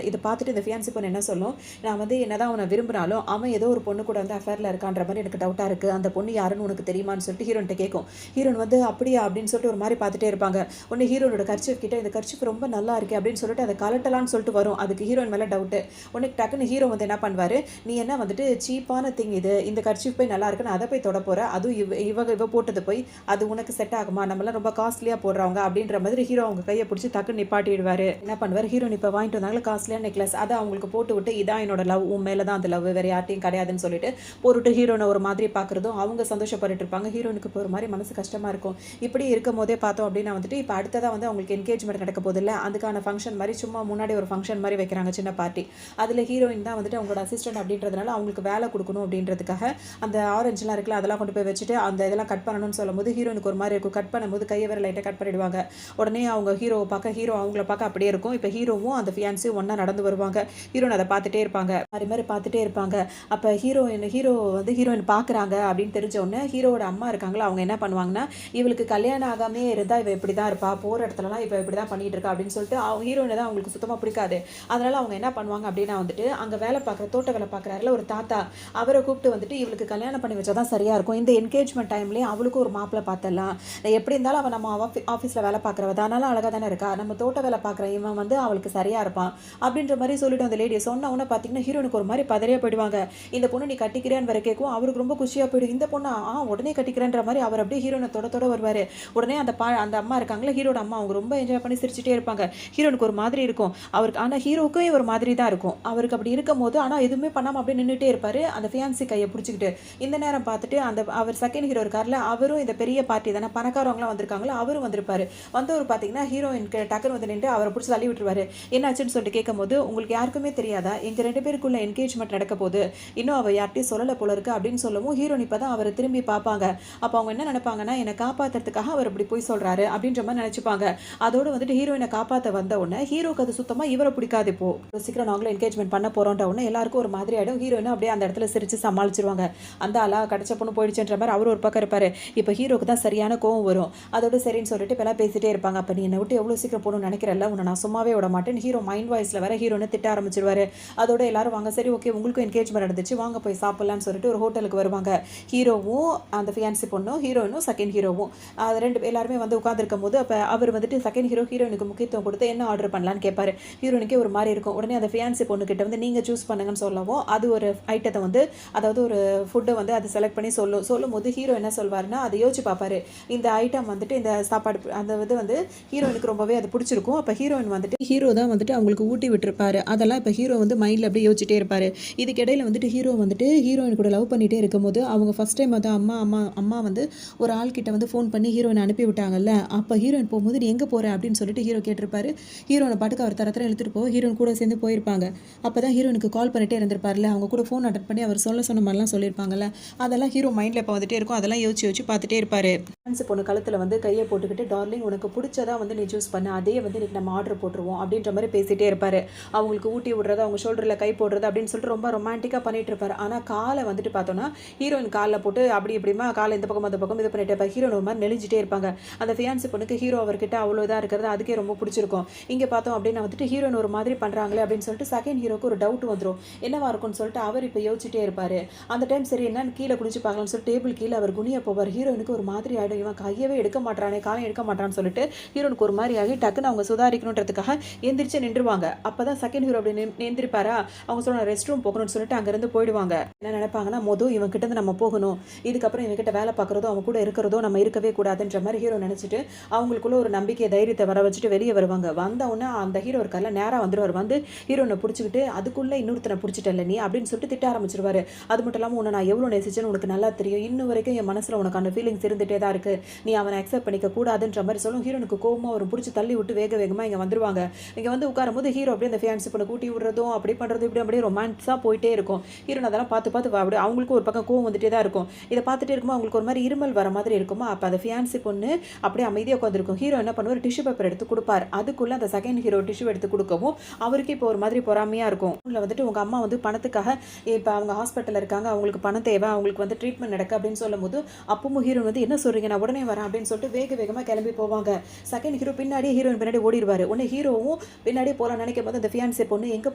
இதை பார்த்துட்டு இந்த ஃபியான்சி பொண்ணு என்ன சொல்லும், நான் வந்து என்னதான் அவனை விரும்பினாலும் அவன் ஏதோ ஒரு பொண்ணு கூட வந்து அஃபேர்ல இருக்கான்ற மாதிரி எனக்கு டவுட்டா இருக்கு, அந்த பொண்ணு யாருன்னு உனக்கு தெரியுமான்னு சொல்லிட்டு ஹீரோன்ட்ட கேட்கும். ஹீரோன் வந்து அப்படியா அப்படின்னு சொல்லிட்டு ஒரு மாதிரி பார்த்துட்டே இருப்பாங்க. உடனே ஹீரோனோட கர்ச்சீஃப் கிட்ட இந்த கர்ச்சீஃப் ரொம்ப நல்லா இருக்கு அப்படின்னு சொல்லிட்டு அதை கலட்டலான்னு சொல்லிட்டு வரும். அதுக்கு ஹீரோயின் மேலே டவுட்டு. உனக்கு டக்குன்னு ஹீரோ வந்து என்ன பண்ணுவாரு, நீ என்ன வந்துட்டு சீப்பான திங் இது, இந்த கர்ச்சீஃப் போய் நல்லா இருக்குன்னு அதை போய் தொட போற, அதுவும் இவ போட்டது போய் அது உனக்கு செட் ஆகுமா, நம்மளாம் ரொம்ப காஸ்ட்லியா போடுறவங்க அப்படின்ற மாதிரி ஹீரோ அவங்க கையை பிடிச்சி டக்குன்னு நிப்பாட்டிடுவாரு. என்ன பண்ணுவார், ஹீரோன் இப்போ வாங்கிட்டு வந்தாங்களா காஸ்ட்லியான நெக்லஸ், அதை அவங்களுக்கு போட்டு விட்டு இதான் என்னோட லவ், உன் மேலே தான் அந்த லவ், வேற யார்ட்டையும் கிடையாதுன்னு சொல்லிட்டு போட்டுட்டு ஹீரோனை ஒரு மாதிரி பார்க்குறதும் அவங்க சந்தோஷப்பட்டு இருப்பாங்க. ஹீரோனுக்கு இப்போ ஒரு மாதிரி மனசு கஷ்டமாக இருக்கும். இப்படி இருக்கும் போதே பார்த்தோம் அப்படின்னா வந்துட்டு இப்போ அடுத்ததாக வந்து அவங்களுக்கு என்கேஜ்மெண்ட் நடக்க போது இல்லை, அதுக்கான ஃபங்க்ஷன் மாதிரி சும்மா முன்னாடி ஒரு ஃபங்க்ஷன் மாதிரி வைக்கிறாங்க, சின்ன பார்ட்டி. அதில் ஹீரோயின் தான் வந்துட்டு அவங்களோட அசிஸ்டன்ட் அப்படின்றதுனால அவங்களுக்கு வேலை கொடுக்கணும் அப்படின்றதுக்காக அந்த ஆரஞ்சுலாம் இருக்குல்ல அதெல்லாம் கொண்டு போய் வச்சுட்டு அந்த இதெல்லாம் கட் பண்ணணும்னு சொல்லும்போது ஹீரோனுக்கு ஒரு மாதிரி இருக்கும். கட் பண்ணும்போது கையை வேறு லைட்டாக கட் பண்ணிடுவாங்க. உடனே அவங்க ஹீரோவை பார்க்க, ஹீரோ அவங்கள பார்க்க அப்படியே இருக்கும். இப்போ ஹீரோவும் அந்த ஃபியான்சியும் ஒன்றா நடந்து வருவாங்க. ஹீரோன் அதை பார்த்துட்டே இருப்பாங்க, மாதிரி பார்த்துட்டே இருப்பாங்க. அப்போ ஹீரோ வந்து ஹீரோயின் பார்க்குறாங்க அப்படின்னு தெரிஞ்ச உடனே ஹீரோவோட அம்மா இருக்காங்களா, அவங்க என்ன பண்ணுவாங்கன்னா, இவளுக்கு கல்யாணம் ஆகாமே இருந்தால் இவ இப்படி தான் இருப்பா, போகிற இடத்துலலாம் இப்போ இப்படி தான் பண்ணிட்டு இருக்கா அப்படின்னு சொல்லிட்டு அவங்க ஹீரோயினை தான் அவங்களுக்கு சுத்தமாக பிடிக்காது. அதனால அவங்க என்ன பண்ணுவாங்க அப்படின்னா வந்துட்டு, அங்கே வேலை பார்க்குற தோட்ட வேலை பார்க்குறாருல ஒரு தாத்தா, அவரை கூப்பிட்டு வந்துட்டு இவளுக்கு கல்யாணம் பண்ணி வச்சா தான் சரியாக இருக்கும், இந்த என்கேஜ்மெண்ட் டைம்லேயே அவளுக்கும் ஒரு மாப்பிள்ளை பார்த்தலாம், எப்படி இருந்தாலும் அவன் நம்ம ஆஃபீஸில் வேலை பார்க்குறவ அதனால அழகாக தானே இருக்கா, நம்ம தோட்ட வேலை பார்க்குற இவன் வந்து அவளுக்கு சரியாக இருப்பான் அப்படின்ற மாதிரி சொல்லிட்டு அந்த லேடியை சொன்ன உடனே பார்த்தீங்கன்னா ஹீரோனுக்கு ஒரு மாதிரி பதறியா போயிடுவாங்க. இந்த பொண்ணு நீ கட்டிக்கிறேன்னு வர கேட்கும். அவருக்கு ரொம்ப குஷியாக போயிடும். இந்த பொண்ணு உடனே கட்டிக்கிறேன்ற மாதிரி அவர் அப்படியே ஹீரோனை தொட வருவார். உடனே அந்த அம்மா இருக்காங்களா, ஹீரோட அம்மா, அவங்க ரொம்ப என்ஜாய் பண்ணி சிரிச்சுட்டே இருப்பாங்க. ஹீரோனுக்கு ஒரு மாதிரி இருக்கும் அவருக்கு, ஆனால் ஹீரோக்கும் ஒரு மாதிரி தான் இருக்கும் அவருக்கு. அப்படி இருக்கும் போது ஆனால் எதுவுமே பண்ணாமல் அப்படியே நின்றுட்டே இருப்பார், அந்த ஃபியான்சி கையை பிடிச்சிக்கிட்டு. இந்த நேரம் பார்த்துட்டு அவர் செகண்ட் ஹீரோ இருக்கார்ல, அவரும் இந்த பெரிய பார்ட்டி தானே, பணக்காரவங்களாம் வந்திருக்காங்களா, அவரும் வந்திருப்பாரு. வந்தவர் பார்த்தீங்கன்னா ஹீரோயினுக்கு டக்குன்னு வந்து நின்று அவரை பிடிச்சி தள்ளி விட்டுருவாரு. என்னாச்சுன்னு சொல்லிட்டு கேட்கும் போது, உங்களுக்கு யாருக்குமே தெரியாதா எங்கள் 2 பேருக்குள்ள என்கேஜ்மெண்ட் நடக்க போது, இன்னும் அவள் யார்ட்டையும் சொல்லலை போல இருக்கு அப்படின்னு சொல்லவும் ஹீரோயின் இப்போ தான் அவரை திரும்பி பார்ப்பாங்க. அப்போ அவங்க என்ன நினைப்பாங்கன்னா, என்னை காப்பாற்றுறதுக்காக அவர் இப்படி போய் சொல்கிறாரு அப்படின்ற மாதிரி நினச்சிப்பாங்க. அதோடு வந்துட்டு ஹீரோயினை காப்பாற்ற வந்த உடனே ஹீரோக்கு அது சுத்தமாக இவரை பிடிக்காது. இப்போ சீக்கிரம் நாங்களும் என்கேஜ்மெண்ட் பண்ண போகிறோன்ற உடனே எல்லாருக்கும் ஒரு மாதிரி ஆகிடும். ஹீரோயினும் அப்படியே அந்த இடத்துல சிரிச்சு சமாளிச்சிருவாங்க. அந்த ஆளா கிடைச்ச பொண்ணு போயிடுச்சுன்ற மாதிரி அவர் ஒரு பக்கம் இருப்பார். இப்போ ஹீரோக்கு தான் சரியான கோவம் வரும். அதோட சரின்னு சொல்லிட்டு இப்போ எல்லாம் பேசிட்டே இருப்பாங்க. அப்போ நீ என்னை விட்டு எவ்வளோ சீக்கிரம் போகணும்னு நினைக்கிறல்ல, உன்னை நான் சும்மாவே விட மாட்டேன் ஹீரோ மைண்ட் வாய்ஸில் வர ஹீரோனை திட்ட ஆரம்பிச்சிருவாரு. அதோட எல்லாரும் வாங்க, சரி ஓகே உங்களுக்கும் என்கேஜ்மெண்ட் நடந்துச்சு, வாங்க போய் சாப்பிடலான்னு சொல்லிட்டு ஒரு ஹோட்டலுக்கு வருவாங்க. ஹீரோவும் அந்த ஃபியான்சி பொண்ணும், ஹீரோயினும் செகண்ட் ஹீரோவும், அது 2 எல்லாருமே வந்து உட்காந்துருக்கும் போது அப்போ அவர் வந்துட்டு செகண்ட் ஹீரோ ஹீரோயினுக்கு முக்கியத்துவம் கொடுத்து என்ன ஆர்டர் பண்ணலான்னு கேட்பாரு. ஹீரோனுக்கே ஒரு மாதிரி இருக்கும். உடனே அந்த ஃபியான்சி பொண்ணு கிட்ட வந்து நீங்கள் சூஸ் பண்ணுங்கன்னு சொல்லவும் அது ஒரு ஐட்டத்தை வந்து, அதாவது ஒரு ஃபுட்டை வந்து அது செலக்ட் பண்ணி சொல்லும் போது ஹீரோ என்ன சொல்வாருன்னா, அதை யோசிச்சு பார்ப்பாரு, இந்த ஐட்டம் வந்துட்டு இந்த சாப்பாடு அந்த இது வந்து ஹீரோயினுக்கு ரொம்பவே அது பிடிச்சிருக்கும். அப்போ ஹீரோயின் வந்துட்டு ஹீரோ தான் வந்துட்டு அவங்களுக்கு ஊட்டி விட்டுருப்பாரு. அதெல்லாம் இப்போ ஹீரோ வந்து மைண்டில் அப்படியே யோசிச்சுட்டே இருப்பார். இதுக்கிடையில் வந்துட்டு ஹீரோ வந்துட்டு ஹீரோயின் கூட லவ் பண்ணிகிட்டே இருக்கும்போது அவங்க ஃபஸ்ட் டைம் வந்து அம்மா அம்மா அம்மா வந்து ஒரு ஆள்கிட்ட வந்து ஃபோன் பண்ணி ஹீரோயினை அனுப்பி விட்டாங்கல்ல. அப்போ ஹீரோயின் போகும்போது நீ எங்கே போகிற அப்படின்னு சொல்லிட்டு ஹீரோ கேட்டிருப்பாரு. ஹீரோனை பாட்டுக்கு அவர் தரத்தர இழுத்துட்டு போக ஹீரோயின் கூட சேர்ந்து போயிருப்பாங்க. அப்போ தான் ஹீரோனுக்கு கால் பண்ணிட்டே இருந்திருப்பார்ல. அவங்க கூட ஃபோன் அட்டன் பண்ணி அவர் சொன்ன மாதிரிலாம் சொல்லியிருப்பாங்கல்ல. அதெல்லாம் ஹீரோ மைண்டில் இப்போ வந்துட்டே இருக்கும். அதெல்லாம் யோசிச்சு பார்த்துட்டே இருப்பார். டான்ஸ் பொண்ணு கழுத்தில் வந்து கையை போட்டுக்கிட்டு டார்லிங் உனக்கு பிடிச்சதா வந்து நீ சூஸ் பண்ண அதே வந்து இன்னைக்கு நம்ம ஆர்டர் போட்டுருவோம் அப்படின்ற மாதிரி பேசிகிட்டே இருப்பார். அவங்களுக்கு ஊட்டி விடுறது அவங்க ஷோல்டரில் கை போடுறது அப்படின்னு சொல்லிட்டு ரொம்ப ரொமான்டிக்காக பண்ணிட்டு இருப்பார். ஆனால் காலை வந்துட்டு பார்த்தோன்னா ஹீரோயின் காலில் போட்டு அப்படி இப்படிமா காலை இந்த பக்கம் அந்த பக்கம் இது பண்ணிட்டு இருப்பார். ஹீரோயின் ஒரு மாதிரி நெளிஞ்சிட்டே இருப்பாங்க. அந்த ஃபியான்சி பொண்ணுக்கு ஹீரோ அவர்கிட்ட அவ்வளோ இதாக இருக்கிறது அதுக்கே ரொம்ப பிடிச்சிருக்கும். இங்கே பார்த்தோம் அப்படின்னா வந்துட்டு ஹீரோயின் ஒரு மாதிரி பண்ணுறாங்களே அப்படின்னு சொல்லிட்டு செகண்ட் ஹீரோக்கு ஒரு டவுட் வந்துடும். என்னவா இருக்கும்னு சொல்லிட்டு அவர் இப்போ யோசிச்சுட்டே இருப்பார். அந்த டைம் சரி என்னன்னு கீழே குடிச்சு பார்க்கலாம்னு சொல்லிட்டு டேபிள் கீழே அவர் குனிய போவார். ஹீரோயினுக்கு ஒரு மாதிரி ஆகிடும். இவன் கையவே எடுக்க மாட்டானே காலையும் எடுக்க மாட்டான்னு சொல்லிட்டு ஹீரோனுக்கு ஒரு மாதிரி ஆகி டக்குன்னு அவங்க சுதாரிக்கணுன்றதுக்காக எந்திரிச்சு நின்றுவாங்க. அப்போ தான் செகண்ட் ஹீரோ அப்படி எந்திரிப்பாரா. அவங்க சொல்ல ரெஸ்ட் ரூம் போகணும்னு சொல்லிட்டு அங்கேருந்து போயிடுவாங்க. என்ன நினைப்பாங்கன்னா மொதல் இவன் கிட்ட நம்ம போகணும், இதுக்கப்புறம் இவங்கிட்ட வேலை பார்க்குறதோ அவங்க கூட இருக்கிறதோ நம்ம இருக்கவே கூடாதுன்ற மாதிரி ஹீரோ நினச்சிட்டு அவங்களுக்குள்ள ஒரு நம்பிக்கை தைரியத்தை வர வச்சுட்டு வெளியே வருவாங்க. வந்தவுடனே அந்த ஹீரோ இருக்கார்ல நேராக வந்துடுவார். வந்து ஹீரோனை பிடிச்சிக்கிட்டு அதுக்குள்ளே இன்னொருத்தனை பிடிச்சிட்டல நீ அப்படின்னு சொல்லிட்டு திட்ட ஆரம்பிச்சிருவாரு. அது மட்டும் இல்லாமல் உன்னை நான் எவ்வளோ நேசிச்சேன்னு உனக்கு நல்லா தெரியும், இன்னும் வரைக்கும் என் மனசில் உனக்கு அந்த ஃபீலிங்ஸ் இருந்துகிட்டே தான் இருக்குது, நீ அவனை அக்செப்ட் பண்ணிக்க கூடாதுன்ற மாதிரி சொல்லும். ஹீரோனுக்கு கோவமாக ஒரு பிடிச்சி தள்ளி விட்டு வேகமாக இங்கே வந்துருவாங்க. இங்கே வந்து உட்காரும் போது ஹீரோ அப்படியே அந்த ஃபியான்சி பொண்ணு கூட்டி விடுறதும் அப்படி பண்ணுறது இப்படி அப்படியே ரொமான்ஸாக போயிட்டே இருக்கும். ஹீரோன் அதெல்லாம் பார்த்து அப்படியே அவங்களுக்கும் ஒரு பக்கம் கோவம் வந்துட்டே தான் இருக்கும். இதை பார்த்துட்டே இருக்கும்போது அவங்களுக்கு ஒரு மாதிரி இருமல் வர மாதிரி இருக்குமா. அப்போ அந்த ஃபியான்சி பொண்ணு அப்படியே அமைதியாக உட்காந்துருக்கும். ஹீரோ என்ன பண்ணுவார், டிஷ்யூ பேப்பர் எடுத்து கொடுப்பார். அதுக்குள்ளே அந்த செகண்ட் ஹீரோ டிஷ்யூ எடுத்து கொடுக்கவும் அவருக்கு இப்போ ஒரு மாதிரி பொறாமையாக இருக்கும். அதில் வந்துட்டு உங்கள் அம்மா வந்து பணத்துக்காக இப்போ அவங்க ஹாஸ்பிட்டலில் இருக்காங்க, அவங்களுக்கு பணம் தேவை, அவங்களுக்கு வந்து ட்ரீட்மெண்ட் நடக்கு அப்படின்னு சொல்லும் போது அப்பவும் ஹீரோன் வந்து என்ன சொல்கிறீங்க நான் உடனே வரேன் அப்படின்னு சொல்லிட்டு வேகமாக கிளம்பி போவாங்க. செகண்ட் ஹீரோ பின்னாடியே ஹீரோயின் பின்னாடி ஓடிடுவார். உடனே ஹீரோவும் பின்னாடியே போகலான்னு நினைக்கும் போது அந்த ஃபியான்சி பொண்ணு எங்கே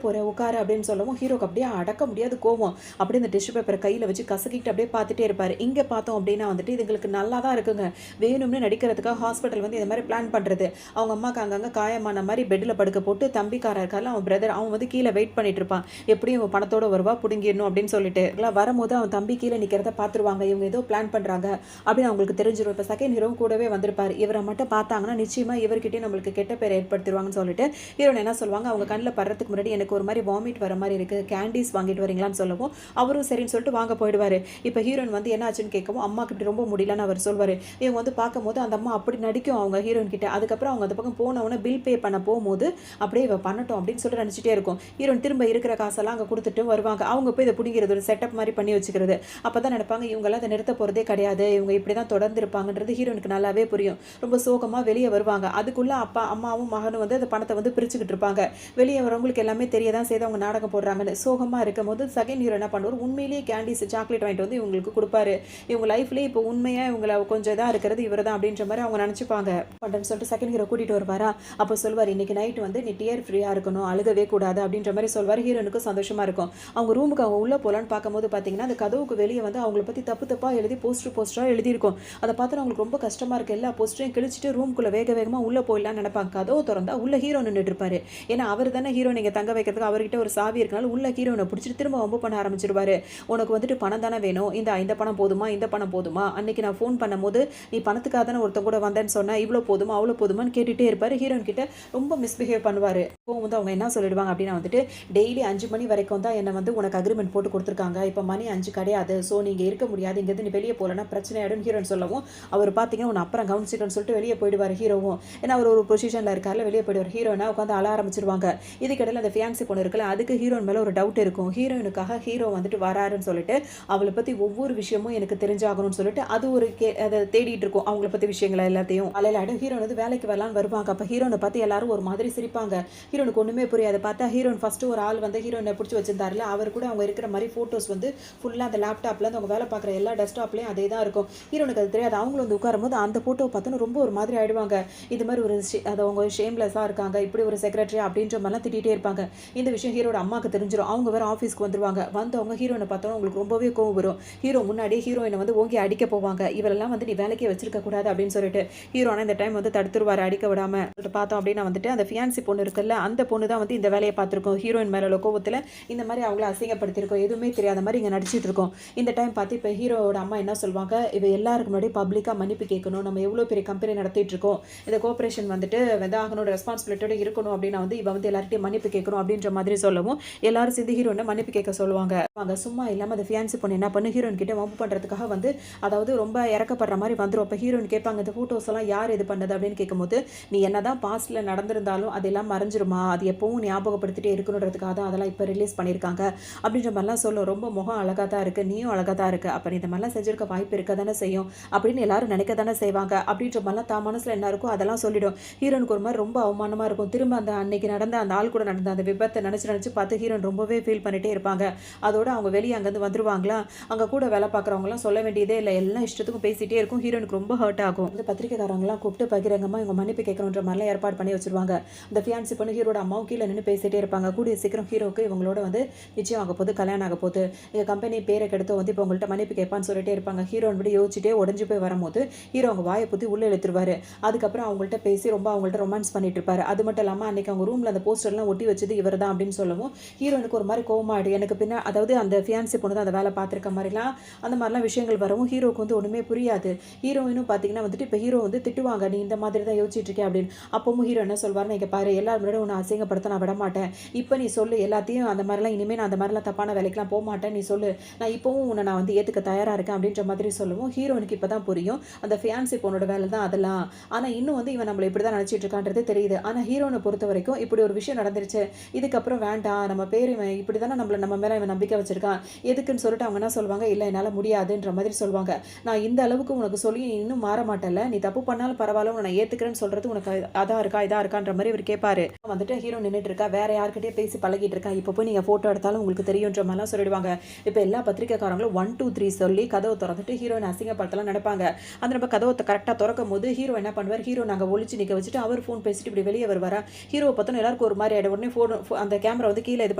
போகிற உட்காரு அப்படின்னு சொல்லவும் ஹீரோக்கு அப்படியே அடக்க முடியாது கோவம். அப்படியே இந்த டிஷ்யூ பேப்பரை கையில் வச்சு கசக்கிட்டு அப்படியே பார்த்துட்டே இருப்பார். இங்கே பார்த்தோம் அப்படின்னா வந்துட்டு இதுங்களுக்கு நல்லா தான் இருக்குங்க. வேணும்னு நடிக்கிறதுக்காக ஹாஸ்பிட்டல் வந்து இந்த மாதிரி பிளான் பண்ணுறது. அவங்க அம்மாவுக்கு அங்கங்கே காயமான மாதிரி பெட்டில் படுக்க போட்டு தம்பிக்காரர் இருக்கால அவன் பிரதர் அவன் வந்து கீழே வெயிட் பண்ணிட்டு இருப்பான். எப்படியும் அவன் பணத்தோட வருவா பிடுங்கிடணும் அப்படின்னு சொல்லிட்டு வரும்போது அவன் தம்பி கீழே நிற்கிறத பார்த்துருவாங்க. இவங்க ஏதோ பிளான் பண்ணுறாங்க அப்படின்னு அவங்களுக்கு தெரிஞ்சிடும். இப்போ செகண்ட் ஹீரோவும் கூடவே வந்திருப்பார். இவரை மட்டும் பார்த்தாங்கன்னா நிச்சயமாக இவர்கிட்டயே நம்மளுக்கு கெட்ட பேர் ஏற்படுத்திடுவாங்கன்னு சொல்லிட்டு ஹீரோன் என்ன சொல்லுவாங்க, அவங்க கண்ணில் படுறதுக்கு முன்னாடி எனக்கு ஒரு மாதிரி வாமிட் வர மாதிரி இருக்குது, கேண்டீஸ் வாங்கிட்டு வரீங்களான்னு சொல்லவும் அவரும் சரின்னு சொல்லிட்டு வாங்க போயிடுவார். இப்போ ஹீரோயின் வந்து என்ன ஆச்சுன்னு கேட்கவும் அம்மாக்கு இப்படி ரொம்ப முடியலன்னு அவர் சொல்வார். இவங்க வந்து பார்க்கும்போது அந்த அம்மா அப்படி நடிக்கும் அவங்க ஹீரோயின் கிட்ட. அதுக்கப்புறம் அவங்க அந்த பக்கம் போனவொன்னே பில் பே பண்ண போகும்போது அப்படியே இவ பண்ணட்டும் அப்படின்னு சொல்லிட்டு நினச்சிட்டே இருக்கும். ஹீரோயின் திரும்ப இருக்கிற காசெல்லாம் அங்கே கொடுத்துட்டு வருவாங்க. அவங்க போய் இதை பிடிங்கிறது ஒரு செட்டப் மாதிரி பண்ணி வச்சுக்கிறது. அப்போ தான் நினைப்பாங்க இவங்கெல்லாம் அதை நிறுத்த போகிறதே கிடையாது, இவங்க இப்படி தான் தொடர்ந்து இருப்பாங்கன்றது ஹீரோனுக்கு நல்லாவே புரியும். ரொம்ப சோகமாக வெளியே வருவாங்க. அதுக்குள்ளே அப்பா அம்மாவும் மகனும் வந்து அந்த பணத்தை வந்து பிரிச்சுக்கிட்டு இருப்பாங்க. வெளியே வரவங்களுக்கு எல்லாமே தெரியதான் செய்து அவங்க நாடகம் போடுறாங்கன்னு சோகமாக இருக்கும் போது செகண்ட் ஹீரோ என்ன பண்ணுவார், உண்மையிலேயே கேண்டீஸ் சாக்லேட் வாங்கிட்டு வந்து இவங்களுக்கு கொடுப்பாரு. இவங்க லைஃப்லேயே இப்போ உண்மையாக இவங்களை கொஞ்சம் இதாக இருக்கிறது இவர் தான் அப்படின்ற மாதிரி அவங்க நினச்சிப்பாங்க. பண்ணுறேன்னு சொல்லிட்டு செகண்ட் ஹீரோ கூட்டிகிட்டு வருவாரா. அப்போ சொல்வார் இன்னைக்கு நைட் வந்து நீ டியர் ஃப்ரீயாக இருக்கணும், அழுகவே கூடாது அப்படின்ற மாதிரி சொல்வார். ஹீரோனுக்கும் சந்தோஷமாக இருக்கும். அவங்க ரூமுக்கு அவங்க உள்ளே போகலான்னு பார்க்கும்போது பார்த்தீங்கன்னா அந்த கதவுக்கு வெளியே வந்து அவங்கள பற்றி தப்பாக எழுதி போஸ்டராக எழுதியிருக்கும். அதை பார்த்து அவங்களுக்கு ரொம்ப கஷ்டமாக இருக்குது. எல்லா போஸ்டரையும் கிழிச்சிட்டு ரூமுக்குள்ளே வேகமாக உள்ளே போயிடலான்னு நினைப்பாங்க. கதவு திறந்தா உள்ள ஹீரோ நின்றுட்டு இருப்பாரு. ஏன்னா அவர் தானே ஹீரோ நீங்கள் தங்க வைக்கிறதுக்கு அவர்கிட்ட ஒரு சாவி இருக்கனால உள்ள ஹீரோனை பிடிச்சிட்டு திரும்ப வம்பு பண்ண ஆரம்பிச்சிருவாரு. உனக்கு வந்துட்டு பணம் தானே வேணும், இந்த பணம் போதுமா, இந்த பணம் போதுமா, அன்னைக்கு நான் ஃபோன் பண்ணும்போது நீ பணத்துக்காக தானே ஒருத்தன் கூட வந்தேன்னு சொன்னால் இவ்வளோ போதுமா அவ்வளோ போதுமான்னு கேட்டுகிட்டே இருப்பார். ஹீரோயின் கிட்ட ரொம்ப மிஸ்பிஹேவ் பண்ணுவார். இப்போ வந்து அவங்க என்ன சொல்லிடுவாங்க அப்படின்னா வந்துட்டு டெய்லி 5 மணி வரைக்கும் தான் என்னை வந்து உனக்கு அக்ரிமெண்ட் போட்டு கொடுத்துருக்காங்க, இப்போ மணி 5 கிடையாது, ஸோ நீங்கள் இருக்க முடியாது, இங்கேருந்து நீ வெளியே போகலன்னா பிரச்சனை ஆகிடும் ஹீரோன்னு சொல்லவும் அவர் பார்த்தீங்கன்னா உன்னை அப்புறம் கவனிச்சிக்கன்னு சொல்லிட்டு வெளியே போயிடுவார். ஹீரோவும் ஏன்னா அவர் ஒரு பொசிஷனில் இருக்கார்ல வெளியே போயிடுவார். ஹீரோனா உட்காந்து அழ ஆரம்பிச்சிருவாங்க. இதுக்கிடையில் அந்த ஃபியான்சி பொண்ணு இருக்குல்ல அதுக்கு ஹீரோயின் மேலே ஒரு டவுட் இருக்கும். ஹீரோயினுக்காக ஹீரோ வந்துட்டு வராருன்னு சொல்லிட்டு அவளை பற்றி ஒவ்வொரு விஷயமும் எனக்கு தெரிஞ்சாகணும்னு சொல்லிட்டு அது ஒரு அதை தேடிட்டு இருக்கும். அவங்கள பற்றி விஷயங்களை எல்லாத்தையும் அலையிலாடும். ஹீரோன் வந்து வேலைக்கு வரலான்னு வருவாங்க. அப்போ ஹீரோனை பார்த்து எல்லாரும் ஒரு மாதிரி சிரிப்பாங்க. ஹீரோனுக்கு ஒன்றுமே புரியாது. பார்த்தா ஹீரோன் ஃபஸ்ட்டு ஒரு ஆள் வந்து ஹீரோனை பிடிச்சி வச்சிருந்தாருல அவர் கூட அவங்க இருக்கிற மாதிரி ஃபோட்டோஸ் வந்து ஃபுல்லாக அந்த லேப்டாப்பில் அவங்க வேலை பார்க்குற எல்லா டெஸ்க்டாப்லேயும் அதே தான் இருக்கும். ஹீரோனுக்கு அது தெரியாது. அவங்களும் வந்து உட்காரும் போது அந்த ஃபோட்டோ பார்த்தோன்னு ரொம்ப ஒரு மாதிரி ஆயிடுவாங்க. இது மாதிரி ஒரு அது அவங்க ஷேம்லெஸ்ஸாக இருக்காங்க, இப்படி ஒரு செக்ரட்டரி அப்படின்ற மாதிரிலாம் திட்டிகிட்டே இருப்பாங்க. இந்த விஷயம் ஹீரோட அம்மாவுக்கு தெரிஞ்சிடும். அவங்க வேறு ஆஃபீஸ்க்கு வந்துருவாங்க. வந்தவங்க ஹீரோனை பார்த்தோன்னா உங்களுக்கு ரொம்பவே கோவம் வரும். ஹீரோ முன்னாடியே ஹீரோயினை வந்து ஓங்கி அடிக்க போவாங்க. இவரெல்லாம் வந்து நீ வேலைக்கே வச்சிருக்க கூடாது அப்படின்னு சொல்லிட்டு ஹீரோனா இந்த டைம் வந்து தடுத்துருவார் அடிக்க விடாமல். பார்த்தோம் அப்படின்னா வந்துட்டு அந்த ஃபியான்சி பொண்ணு இருக்குல்ல அந்த பொண்ணு தான் வந்து இந்த வேலையை பார்த்துருக்கோம். ஹீரோயின் மேல உள்ள கோவத்துல இந்த மாதிரி அவங்கள அசிங்கப்படுத்தியிருக்கோம். எதுவுமே தெரியாத மாதிரி இங்க நடிச்சிட்டு இருக்கோம். இந்த டைம் பார்த்து இப்ப ஹீரோவோட அம்மா என்ன சொல்வாங்க, இவ எல்லாருக்கு முன்னாடி பப்ளிக்கா மன்னிப்பு கேட்கணும். நம்ம எவ்வளோ பெரிய கம்பெனி நடத்திட்டு இருக்கோம். இந்த கோஆப்பரேஷன் வந்துட்டு இதாகணும், ரெஸ்பான்சிபிலிட்டியோட இருக்கணும் அப்படின்னா வந்து இவ வந்து எல்லார்கிட்டயும் மன்னிப்பு கேட்கணும் அப்படின்ற மாதிரி சொல்லவும் எல்லாரும் சேர்ந்து ஹீரோயினை மன்னிப்பு கேட்க சொல்லுவாங்க. அவங்க சும்மா இல்லாம அந்த ஃபியான்சி பொண்ணு என்ன பண்ணு, ஹீரோயின் கிட்ட வம்பு பண்றதுக்காக வந்து அதாவது ரொம்ப இறக்கப்படுற மாதிரி வந்துரும். அப்ப ஹீரோயின் கேட்பாங்க, இந்த போட்டோஸ் எல்லாம் யார் இது பண்ணது அப்படின்னு கேட்கும்போது, நீ என்னதான் பாஸ்ட்ல நடந்திருந்தாலும் அதெல்லாம் மறைஞ்சிருமா, அது எப்பவும் ஞாபகப்படுத்திட்டே இருக்கணுன்றதுக்காக தான் அதெல்லாம் இப்ப ரிலீஸ் பண்ணியிருக்காங்க அப்படின்ற மாதிரிலாம் சொல்லும். ரொம்ப முகம் அழகா தான் இருக்கு, நீயும் அழகா தான் இருக்கு, அப்ப நீ இந்த மாதிரிலாம் செஞ்சிருக்க வாய்ப்பு இருக்க தானே செய்யும் அப்படின்னு எல்லாரும் நினைக்க தானே செய்வாங்க அப்படின்ற மாதிரிலாம் தான் மனசுல என்ன இருக்கோ அதெல்லாம் சொல்லிடும். ஹீரோனுக்கு ஒரு மாதிரி ரொம்ப அவமானமா இருக்கும். திரும்ப அந்த அன்னைக்கு நடந்த அந்த ஆள் கூட நடந்த அந்த விபத்தை நினைச்சு நினைச்சு பார்த்து ஹீரோன் ரொம்பவே ஃபீல் பண்ணிட்டே இருப்பாங்க. அதோட அவங்க வெளியே அங்கேருந்து வந்துருவாங்களா, அங்கே கூட வேலை பார்க்குறவங்களாம் சொல்ல வேண்டியதே இல்லை, எல்லாம் இஷ்டத்துக்கும் பேசிகிட்டே இருக்கும். ஹீரோனுக்கு ரொம்ப ஹர்ட் ஆகும். இந்த பத்திரிக்கைக்காரங்களாம் கூப்பிட்டு பகிரங்கமாக இவங்க மன்னிப்பு கேட்கணுன்ற மாதிரிலாம் ஏற்பாடு பண்ணி வச்சிருவாங்க. இந்த ஃபியான்சி பொண்ணு ஹீரோட அம்மாவும் கீழே நின்று பேசிகிட்டே இருப்பாங்க. கூடிய சீக்கிரம் ஹீரோக்கு இவங்களோட வந்து நிச்சயம் ஆக போது, கல்யாணம் ஆக போகுது, எங்கள் கம்பெனி பேரை கெடுத்து வந்து இப்போ உங்கள்கிட்ட மன்னிப்பு கேட்பான்னு சொல்லிட்டே இருப்பாங்க. ஹீரோன் விட யோசிச்சுட்டே உடஞ்சு போய் வரும்போது ஹீரோ அவங்க வாயை புத்தி உள்ளே இழுத்துருவாரு. அதுக்கப்புறம் அவங்கள்ட்ட பேசி ரொம்ப அவங்கள்ட்ட ரொமான்ஸ் பண்ணிட்டு இருப்பாரு. அது மட்டும் இல்லாமல் அன்னைக்கு அவங்க ரூமில் அந்த போஸ்டர்லாம் ஒட்டி வச்சது இவர் தான் அப்படின்னு சொல்லவும் ஹீரோனுக்கு ஒரு மாதிரி கோவமாயிடு. எனக்கு பின்ன அதாவது அந்த ஃபியான்சி பொண்ணு தான் அந்த வேலை பார்த்துருக்க மாதிரிலாம் அந்த மாதிரிலாம் விஷயங்கள் வரவும் ஹீரோக்கு வந்து ஒன்றுமே புரியாது. ஹீரோயினும் பார்த்தீங்கன்னா வந்துட்டு இப்போ ஹீரோ வந்து திட்டுவாங்க, நீ இந்த மாதிரி தான் யோசிச்சுட்டு இருக்கேன் அப்படின்னு. அப்பவும் ஹீரோ என்ன சொல்வாருன்னு, இங்கே பாரு, எல்லாரும் முன்னாடி உன்னை அசிங்கப்படுத்த நான் விட மாட்டேன், இப்போ நீ சொல்லு எல்லாத்தையும், அந்த மாதிரிலாம் இனிமேல் நான் அந்த மாதிரிலாம் தப்பான வேலைக்கெலாம் போக மாட்டேன், நீ சொல்லு, நான் இப்போவும் உன்னை நான் வந்து ஏற்றுக்க தயாராக இருக்கேன் அப்படின்ற மாதிரி சொல்லவும் ஹீரோனுக்கு இப்போ தான் புரியும் அந்த ஃபியான்சி பொண்ணோட வேலை தான் அதெல்லாம். ஆனால் இன்னும் வந்து இவன் நம்மளை இப்படி தான் நினச்சிட்டு இருக்கான்றது தெரியுது. ஆனால் ஹீரோனை பொறுத்த வரைக்கும் இப்படி ஒரு விஷயம் நடந்துருச்சு, இதுக்கப்புறம் வேண்டாம், நம்ம பேர் இவன் இப்படி தானே நம்ம மேலே இவன் நம்பிக்கை வச்சிருக்கான், எதுக்குன்னு சொல்லிட்டு அவங்க என்ன சொல்லுவாங்க, இல்லை என்னால் முடியாதுன்ற மாதிரி சொல்லுவாங்க. நான் இந்த அளவுக்கு உனக்கு சொல்லி நீ இன்னும் மாற மாட்டல, நீ தப்பு பண்ணாலும் பரவாயில்ல, உன்னை நான் ஏற்றுக்கிறேன்னு சொல்கிறது உனக்கு அதான் இருக்கா இதா இருக்கான்ற மாதிரி இவர் கேட்பாரு. வந்துட்டு ஹீரோ நின்றுட்டு இருக்கா, வேற யார்கிட்டயே பேசி பழகிட்டு இருக்கா, இப்போ போய் நீங்கள் ஃபோட்டோ எடுத்தாலும் உங்களுக்கு தெரியுன்ற மாதிரிலாம் சொல்லிடுவாங்க. இப்போ எல்லா பத்திரிக்கைக்காரங்களும் 1 2 3 சொல்லி கதவை திறந்துட்டு ஹீரோயின் அசிங்கப்படுத்தலாம் நடப்பாங்க. அந்த நம்ம கதவை கரெக்டாக திறக்கும் போது ஹீரோ என்ன பண்ணுவார், ஹீரோ நாங்கள் ஒழிச்சு நிற்க வச்சுட்டு அவர் ஃபோன் பேசிட்டு இப்படி வெளியே வருவாரா. ஹீரோ பார்த்தோன்னா எல்லாருக்கும் ஒரு மாதிரி ஆகிடும். உடனே ஃபோன் அந்த கேமரா வந்து கீழே இது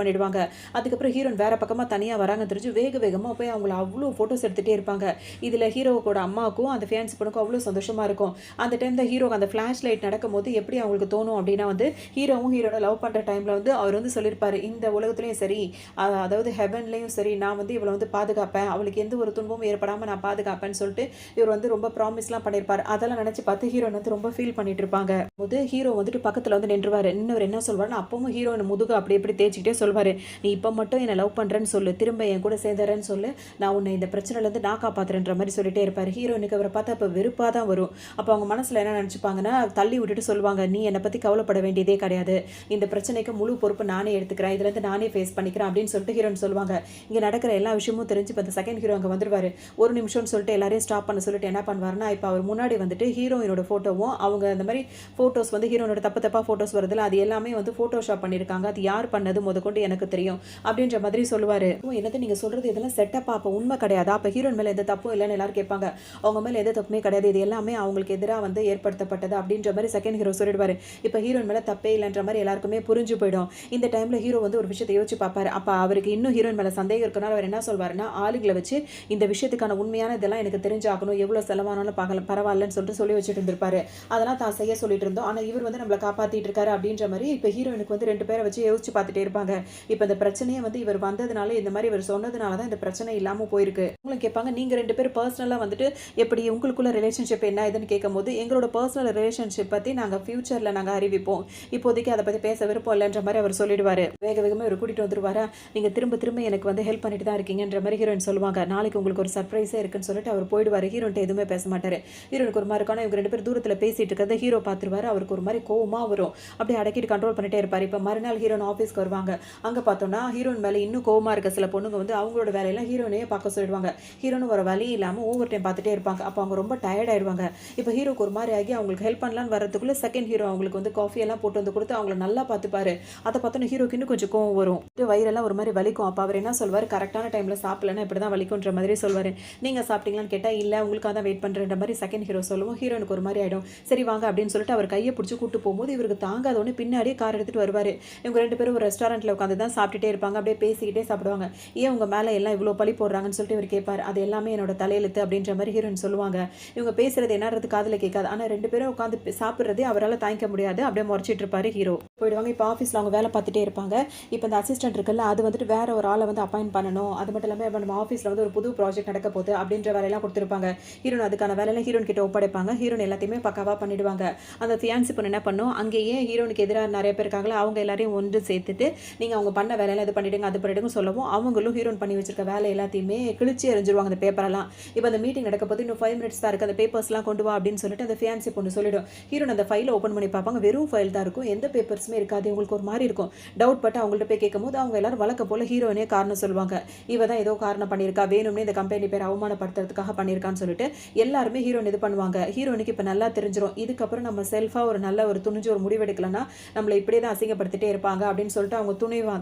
பண்ணிடுவாங்க. அதுக்கப்புறம் ஹீரோயின் வேற பக்கமாக தனியாக வராங்க தெரிஞ்சு வேகமாக போய் அவங்கள அவ்வளோ ஃபோட்டோஸ் எடுத்துகிட்டே இருப்பாங்க. இதில் ஹீரோவோட அம்மாவுக்கும் அந்த ஃபியான்சி பொண்ணுக்கும் அவ்வளோ சந்தோஷமாக இருக்கும். அந்த டைம் தான் ஹீரோக்கு அந்த ஃப்ளாஷ் லைட் நடக்கும் போது எப்படி அவங்களுக்கு தோணும் அப்படின்னா வந்து ஹீரோவும் ஹீரோட லவ் பண்ணுற டைமில் வந்து அவர் வந்து சொல்லியிருப்பாரு, இந்த உலகத்துலேயும் சரி அதாவது ஹெவன்லேயும் சரி நான் வந்து இவளை வந்து பாதுகாப்பேன், அவளுக்கு எந்த ஒரு துன்பமும் ஏற்படாமல் நான் பாதுகாப்பேன்னு சொல்லிட்டு இவர் வந்து ரொம்ப ப்ராமிஸ்லாம் பண்ணியிருப்பார். அதெல்லாம் நினச்சி பார்த்து ஹீரோயின் வந்து ரொம்ப ஃபீல் பண்ணிட்டு இருப்பாங்க. போது ஹீரோ வந்துட்டு பக்கத்தில் வந்து நின்றுவார். இன்னொரு என்ன சொல்வார்னா, அப்பவும் ஹீரோயின் முதுகு அப்படி எப்படி தேய்ச்சிக்கிட்டே சொல்வார், நீ இப்போ மட்டும் என்னை லவ் பண்ணுறேன்னு சொல்லு, திரும்ப என் கூட சேர்ந்துறேன்னு சொல்லு, நான் உன்னை இந்த பிரச்சனைலேருந்து நான் காப்பாற்றுறேன்ற மாதிரி சொல்லிட்டே இருப்பார். ஹீரோயினுக்கு அவரை பார்த்தா அப்போ வெறுப்பாக தான் வரும். அப்போ அவங்க மனசில் என்ன நினச்சிப்பாங்கன்னா, தள்ளி விட்டுட்டு சொல்லுவாங்க, நீ என்னை பற்றி கவலைப்பட வேண்டியதே கிடையாது, இந்த பிரச்சனைக்கு முழு பொறுப்பு நானே எடுத்துக்கிறேன், இதுலேருந்து நானே ஃபேஸ் பண்ணிக்கிறேன் அப்படின்னு சொல்லிட்டு ஹீரோயின் சொல்லுவாங்க. இங்கே நடக்கிற எல்லா விஷயமும் தெரிஞ்சு இப்போ செகண்ட் ஹீரோ அங்கே வந்துருவார். ஒரு நிமிஷம்னு சொல்லிட்டு எல்லாரையும் ஸ்டாப் பண்ண சொல்லிட்டு என்ன பண்ணுவாருன்னா, இப்போ அவர் முன்னாடி வந்துட்டு ஹீரோயினோட ஃபோட்டோவும் அவங்க அந்த மாதிரி ஃபோட்டோஸ் வந்து ஹீரோனோட தப்பாக ஃபோட்டோஸ் வருதுல, அது எல்லாமே வந்து ஃபோட்டோஷாப் பண்ணியிருக்காங்க, அது யார் பண்ணது முதற்கொண்டு எனக்கு தெரியும் அப்படின்ற மாதிரி சொல்லுவார். என்னது நீங்கள் சொல்கிறது இதெல்லாம் செட்டப்பா, அப்போ உண்மை கிடையாதா, அப்போ ஹீரோயின் மேலே எந்த தப்பும் இல்லைன்னு எல்லாரும் கேட்பாங்க. அவங்க மேலே எந்த தப்புமே கிடையாது, இது எல்லாமே அவங்களுக்கு எதிராக வந்து ஏற்படுத்தப்பட்டது அப்படின்ற மாதிரி செகண்ட் ஹீரோ சொல்லிடுவார். இப்போ ஹீரோயின் மேலே தப்பே இல்லைன்ற மாதிரி எல்லாருக்குமே புரிஞ்சு போயிடும். இந்த டைமில் ஹீரோ வந்து ஒரு விஷயத்தை யோசிச்சு பார்ப்பாரு. அப்போ அவருக்கு இன்னும் ஹீரோயின் மேலே சந்தேகம் இருக்கனால அவர் என்ன சொல்வாருன்னா, ஆளுங்களை வச்சு இந்த விஷயத்துக்கான உண்மையான இதெல்லாம் எனக்கு தெரிஞ்சாகணும், எவ்வளோ செலவானாலும் பரவாயில்லன்னு சொல்லிட்டு சொல்லி வச்சுட்டு இருந்திருப்பாரு. அதெல்லாம் தான் செய்ய சொல்லிட்டு இருந்தோம், ஆனால் இவர் வந்து நம்மளை காப்பாற்றிட்டு இருக்காரு அப்படின்ற மாதிரி இப்போ ஹீரோயினுக்கு வந்து 2 பேரை வச்சு யோசிச்சு பார்த்துட்டே இருப்பாங்க. இப்போ இந்த பிரச்சனையே வந்து இவர் வந்ததுனால, இந்த மாதிரி இவர் சொன்னதுனால தான் இந்த பிரச்சனை இல்லாமல் போயிருக்கு. உங்களை கேட்பாங்க, நீங்கள் 2 பேரும் பர்சனலாக வந்துட்டு எப்படி உங்களுக்குள்ள ரிலேஷன்ஷிப் என்ன இதுன்னு கேட்கும்போது, எங்களோட பர்சனல் ரிலேஷன்ஷிப் பற்றி நாங்கள் ஃபியூச்சரில் நாங்கள் அறிவிப்போம், இப்போதைக்கு அதை பற்றி பேச விருப்பம் இல்லைன்ற மாதிரி அவர் சொல்லிடுவார். வேகமாக இவர் கூட்டிகிட்டு வந்துருவாரா, நீங்கள் திரும்ப எனக்கு வந்து ஹெல்ப் பண்ணிட்டு தான் இருக்கீங்கன்ற மாதிரி ஹீரோயின் சொல்லுவாங்க. நாளைக்கு உங்களுக்கு ஒரு சர்ப்ரைஸே இருக்குன்னு சொல்லிட்டு அவர் போயிடுவார். ஹீரோன்ட்ட எதுவுமே பேச மாட்டார். ஹீரோனுக்கு ஒரு மாதிரி இருக்கான, இவங்க 2 பேர் தூரத்தில் பேசிட்டு இருக்கிறத ஹீரோ பார்த்துருவாரு. அவருக்கு ஒரு மாதிரி கோவமாக வரும். அப்படியே அடக்கிட்டு கண்ட்ரோல் பண்ணிட்டே இருப்பார். இப்போ மறுநாள் ஹீரோன் ஆஃபீஸ்க்கு வருவாங்க. அங்கே பார்த்தோன்னா ஹீரோயின் மேலே இன்னும் கோவமாக இருக்க சில பொண்ணுங்க வந்து அவங்களோட வேலையெல்லாம் ஹீரோனையே பார்க்க சொல்லிடுவாங்க. ஹீரோனு ஒரு வழி இல்லாமல் ஓவர் டைம் பார்த்துட்டே இருப்பாங்க. அப்போ அவங்க ரொம்ப டயர்ட் ஆயிடுவாங்க. இப்போ ஹீரோக்கு ஒரு மாதிரி ஆகி அவங்களுக்கு ஹெல்ப் பண்ணலான்னு வரதுக்குள்ளே செகண்ட் ஹீரோ அவங்களுக்கு வந்து காஃபி எல்லாம் போட்டு வந்து கொடுத்து அவங்கள நல்லா பார்த்துப்பாரு. அதை பார்த்தோன்னா ஹீரோக்கு இன்னும் கொஞ்சம் கோவம் வரும். வயிறெல்லாம் ஒரு மாதிரி வலிக்கும். அப்போ அவர் என்ன சொல்வார், கரெக்டான டைமில் சாப்பிடலன்னா இப்படி தான் வலிக்குன்ற மாதிரி சொல்வார். நீங்கள் சாப்பிட்டீங்களான்னு கேட்டால் இல்லை உங்களுக்காக தான் வெயிட் பண்ணுறன்ற மாதிரி செகண்ட் ஹீரோ சொல்லுவோம். ஹீரோனுக்கு ஒரு மாதிரி ஆகிடும். சரி வாங்க அப்படின்னு சொல்லிட்டு அவர் கையை பிடிச்சி கூட்டு போகும்போது இவருக்கு தாங்காதோன்னு பின்னாடியே கார் எடுத்துகிட்டு வருவார். இவங்க 2 பேரும் ஒரு ரெஸ்டாரண்ட்டில் உட்காந்து தான் சாப்பிட்டுட்டே இருப்பாங்க. அப்படியே பேசிக்கிட்டே சாப்பிடுவாங்க. ஏன் உங்கள் மேலே எல்லாம் இவ்வளோ பழி போடுறாங்கன்னு சொல்லிட்டு இவர் கேட்பார். அது எல்லாமே என்னோட தலையெழுத்து அப்படின்ற மாதிரி ஹீரோயின் சொல்லுவாங்க. இவங்க பேசுறது என்னறது காதில் கேட்காது. ஆனால் 2 பேரும் உட்காந்து சாப்பிட்றதே அவரால் தாங்கிக்க முடியாது. அப்படியே முறைச்சிட்டு இருப்பாரு ஹீரோ. போயிடுவாங்க. இப்போ ஆஃபீஸில் அவங்க வேலை பார்த்துட்டே இருப்பாங்க. இப்போ இந்த அசிஸ்டன்ட் இருக்குல்ல, அது வந்துட்டு வேற ஒரு ஆள வந்து அப்பாயிண்ட் பண்ணணும். அது மட்டும் இல்லாம இப்ப நம்ம ஆஃபீஸில வந்து ஒரு புது ப்ராஜெக்ட் நடக்க போகுது அப்படின்ற வேலையெல்லாம் குடுத்துருப்பாங்க. ஹீரோயின் அதுக்கான வேலையெல்லாம் ஹீரோயின் கிட்ட ஒப்படைப்பாங்க. ஹீரோயின் எல்லாத்தையுமே பக்காவா பண்ணிடுவாங்க. அந்த ஃபியான்சி பொண்ணு என்ன பண்ணும், அங்கேயே ஹீரோயினுக்கு எதிரா நெறைய பேர் இருக்காங்கல்ல, அவங்க எல்லாரையும் ஒன்று சேர்த்துட்டு, நீங்க அவங்க பண்ண வேலையெல்லாம் இது பண்ணிடுங்க, அது பண்ணிடுங்கன்னு சொல்லவும், அவங்களும் ஹீரோயின் பண்ணி வச்சிருக்க வேலை எல்லாத்தையுமே கிழிச்சு எறிஞ்சிருவாங்க அந்த பேப்பரெல்லாம். இப்போ அந்த மீட்டிங் நடக்க போது இன்னும் 5 மினிட்ஸ் தான் இருக்கு. அந்த பேப்பர்ஸ்லாம் கொண்டு வா அப்படின்னு சொல்லிட்டு அந்த ஃபியான்சி பொண்ணு சொல்லிடும். ஹீரோயின் அந்த ஃபைல ஓப்பன் பண்ணி பார்ப்பாங்க. வெறும் ஃபைல் தான் இருக்கும். எந்த பேப்பர்ஸுமே இருக்காது. உங்களுக்கு ஒரு மாரி இருக்கும். டவுட் பட்டு அவங்கள்ட்ட போய் கேட்கும்போது, அவங்க எல்லாரும் வழக்கம் போல ஹீரோயினே காரணம் சொல்லுவாங்க. இவ தான் ஏதோ காரணம் பண்ணியிருக்கா. வேணும்னே இந்த கம்பெனி பேர அவமானப்படுத்துறதுக்காக பண்ணியிருக்கான்னு சொல்லிட்டு, எல்லாருமே ஹீரோயின் இது பண்ணுவாங்க. ஹீரோயினுக்கு இப்ப நல்லா தெரிஞ்சிரும். இதுக்கப்புறம் நம்ம செல்ஃபா ஒரு நல்ல ஒரு துணிஞ்சு ஒரு முடிவெடுக்கலன்னா, நம்மள இப்படியே தான் அசிங்கப்படுத்திட்டே இருப்பாங்க அப்படின்னு சொல்லிட்டு அவங்க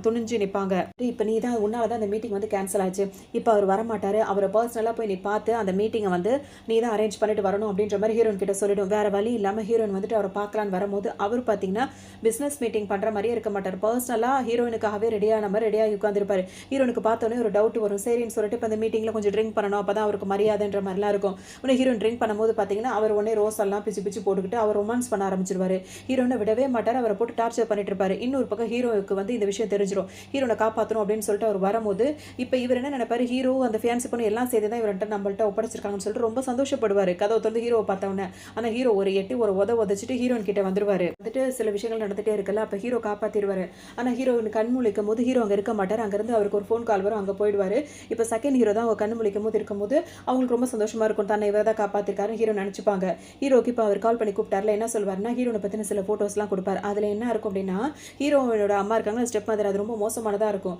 துணிஞ்சு நிப்பாங்க. இப்ப நீ தான் உன்னால தான் அந்த மீட்டிங் வந்து கேன்சல் ஆச்சு. இப்ப அவர் வரமாட்டாரு. அவர பர்சனலா போய் நீ பார்த்து அந்த மீட்டிங்க வந்து நீ தான் அரேஞ்ச் பண்ணிட்டு வரணும் அப்படின்ற மாரி ஹீரோயின் கிட்ட சொல்லிடும். வேற வழி இல்லாம ஹீரோயின் வந்துட்டு அவர பார்க்கலான்னு வரும்போது, அவரு பார்த்தீங்கன்னா பிசினஸ் மீட்டிங் பண்ற மாரியே இருக்க மாட்டார். பர்சனலா ஹீரோயினுக்காகவே ரெடியான மாதிரி ரெடியாகி உட்காந்துருப்பாரு. ஹீரோனுக்கு பார்த்தோன்னே ஒரு டவுட் வரும். சரின்னு சொல்லிட்டு இப்போ அந்த மீட்டிங்ல கொஞ்சம் ட்ரிங்க் பண்ணணும், அப்பதான் அவருக்கு மரியாதைன்ற மாதிரிலாம் இருக்கும். உடனே ஹீரோயின் ட்ரிங்க் பண்ணும்போது பார்த்தீங்கன்னா அவர் உடனே ரோஸ் எல்லாம் பிச்சு பிச்சு போட்டுக்கிட்டு அவர் ரொமான்ஸ் பண்ண ஆரம்பிச்சிருவாரு. ஹீரோனை விடவே மாட்டார். அவரை போட்டு டார்ச்சர் பண்ணிட்டு இருப்பாரு. இன்னொரு பக்கம் ஹீரோவுக்கு வந்து இந்த விஷயம் தெரிஞ்சிடும். ஹீரோனை காப்பாற்றணும் அப்படின்னு சொல்லிட்டு அவர் வரும்போது இப்போ இவர் என்ன நினைப்பாரு, ஹீரோ அந்த ஃபியான்சி பொண்ணு எல்லாம் சேர்த்து தான் இவர்கிட்ட நம்மள்ட்ட ஒப்படைச்சிருக்காங்கன்னு சொல்லிட்டு ரொம்ப சந்தோஷப்படுவாரு. கதவை திறந்து ஹீரோவை பார்த்தவொடனே. ஆனா ஹீரோ ஒரு எட்டி ஒரு உதச்சிட்டு ஹீரோயின் கிட்ட வந்துருவாரு. வந்துட்டு சில விஷயங்கள் நடந்துட்டே இருக்குல்ல, அப்ப ஹீரோ காப்பாத்திடுவாரு. ஆனா ஹீரோயின் கண் முழிக்கும் போது ஹீரோ அங்க இருக்க மாட்டார். அங்கிருந்து அவருக்கு ஒரு ஃபோன் கால் வரும். அங்க போயிடுவாரு. இப்ப செகண்ட் ஹீரோ தான் அவங்க கண் முழிக்கும் போது இருக்கும்போது அவங்களுக்கு ரொம்ப சந்தோஷமா இருக்கும். தன்னை இவர் தான் காப்பாத்திருக்காரு ஹீரோ நினைச்சுப்பாங்க. ஹீரோக்கு இப்ப அவர் கால் பண்ணி கூப்பிட்டார்ல, என்ன சொல்வாருன்னா ஹீரோனை பத்தின சில போட்டோஸ் எல்லாம் கொடுப்பாரு. அதுல என்ன இருக்கும் அப்படின்னா, ஹீரோனோட அம்மா இருக்காங்க ஸ்டெப் மதர், அது ரொம்ப மோசமானதா இருக்கும்.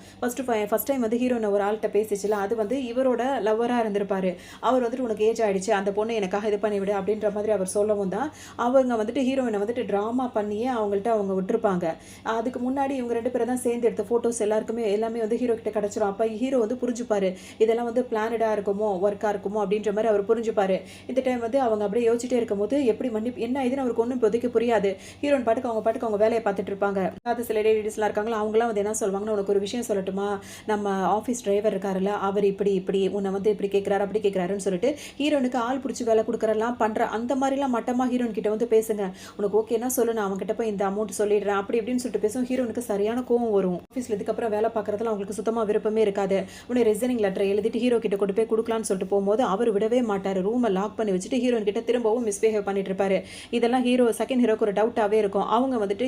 ஃபர்ஸ்ட் டைம் வந்து ஹீரோனை ஒரு ஆள்கிட்ட பேசிச்சுல, அது வந்து இவரோட லவ்வரா இருந்திருப்பாரு. அவர் வந்துட்டு உனக்கு ஏஜ் ஆயிடுச்சு, அந்த பொண்ணு எனக்காக இது பண்ணி விடு அப்படின்ற மாதிரி அவர் சொல்லவும் தான் அவங்க வந்துட்டு ஹீரோயினை வந்துட்டு டிராமா பண்ணியே அவங்கள்ட்ட அவங்க விட்டுருப்பாங்க. அதுக்கு முன்னாடி இவங்க 2 பேரும் தான் சேர்ந்து எடுத்த ஃபோட்டோஸ் எல்லாமே வந்து ஹீரோ கிட்ட கிடைச்சிரும். அப்ப ஹீரோ வந்து புரிஞ்சுப்பாரு, இதெல்லாம் வந்து பிளானடா இருக்குமோ ஒர்க்கா இருக்குமோ அப்படின்ற மாதிரி அவர் புரிஞ்சுப்பாரு. இந்த டைம் வந்து அவங்க அப்படியே யோசிச்சுட்டே இருக்கும்போது எப்படி மன்னிப்பு என்ன இதுன்னு அவருக்கு ஒன்றும் இப்போதைக்கு புரியாது. ஹீரோயின் பாட்டுக்கு அவங்க வேலையை பார்த்துட்டு இருப்பாங்க. அது சில லேடிஸ்லாம் இருக்காங்களா, அவங்களாம் வந்து என்ன சொல்லுவாங்கன்னா, உனக்கு ஒரு விஷயம் சொல்லட்டுமா, நம்ம ஆஃபீஸ் டிரைவர் இருக்காருல்ல, அவர் இப்படி உன்னை வந்து இப்படி கேட்குறாரு அப்படி கேட்குறாருன்னு சொல்லிட்டு ஹீரோனுக்கு ஆள் பிடிச்சி வேலை கொடுக்குறலாம் பண்ற அந்த மாதிரிலாம் மட்டமா ஹீரோயின் கிட்ட வந்து பேசுங்க. உனக்கு ஓகேன்னா சொல்லு, நான் அவங்க கிட்ட போய் இந்த அமௌண்ட் சொல்லிடுறேன் அப்படி இப்படின்னு சொல்லிட்டு பேசும். ஹீரோனுக்கு சரியான கோவம் வரும். ஆஃபீஸ்ல இதுக்கப்புறம் வேலை பார்க்கறதுல அவங்களுக்கு சுத்தமா விருப்பமே இருக்காது. உடனே ரிசைனிங் லெட்டர் எழுதிட்டு ஹீரோ கிட்ட கொண்டு போய் கொடுக்கலான்னு சொல்லிட்டு போகும்போது அவர் விடவே மாட்டாரு. ரூமை லாக் பண்ணி வச்சுட்டு ஹீரோயின் கிட்ட திரும்பவும் மிஸ்பிஹேவ் பண்ணிட்டு இருப்பாரு. இதெல்லாம் செகண்ட் ஹீரோக்கு ஒரு டவுட்டாவே இருக்கும். அவங்க வந்துட்டு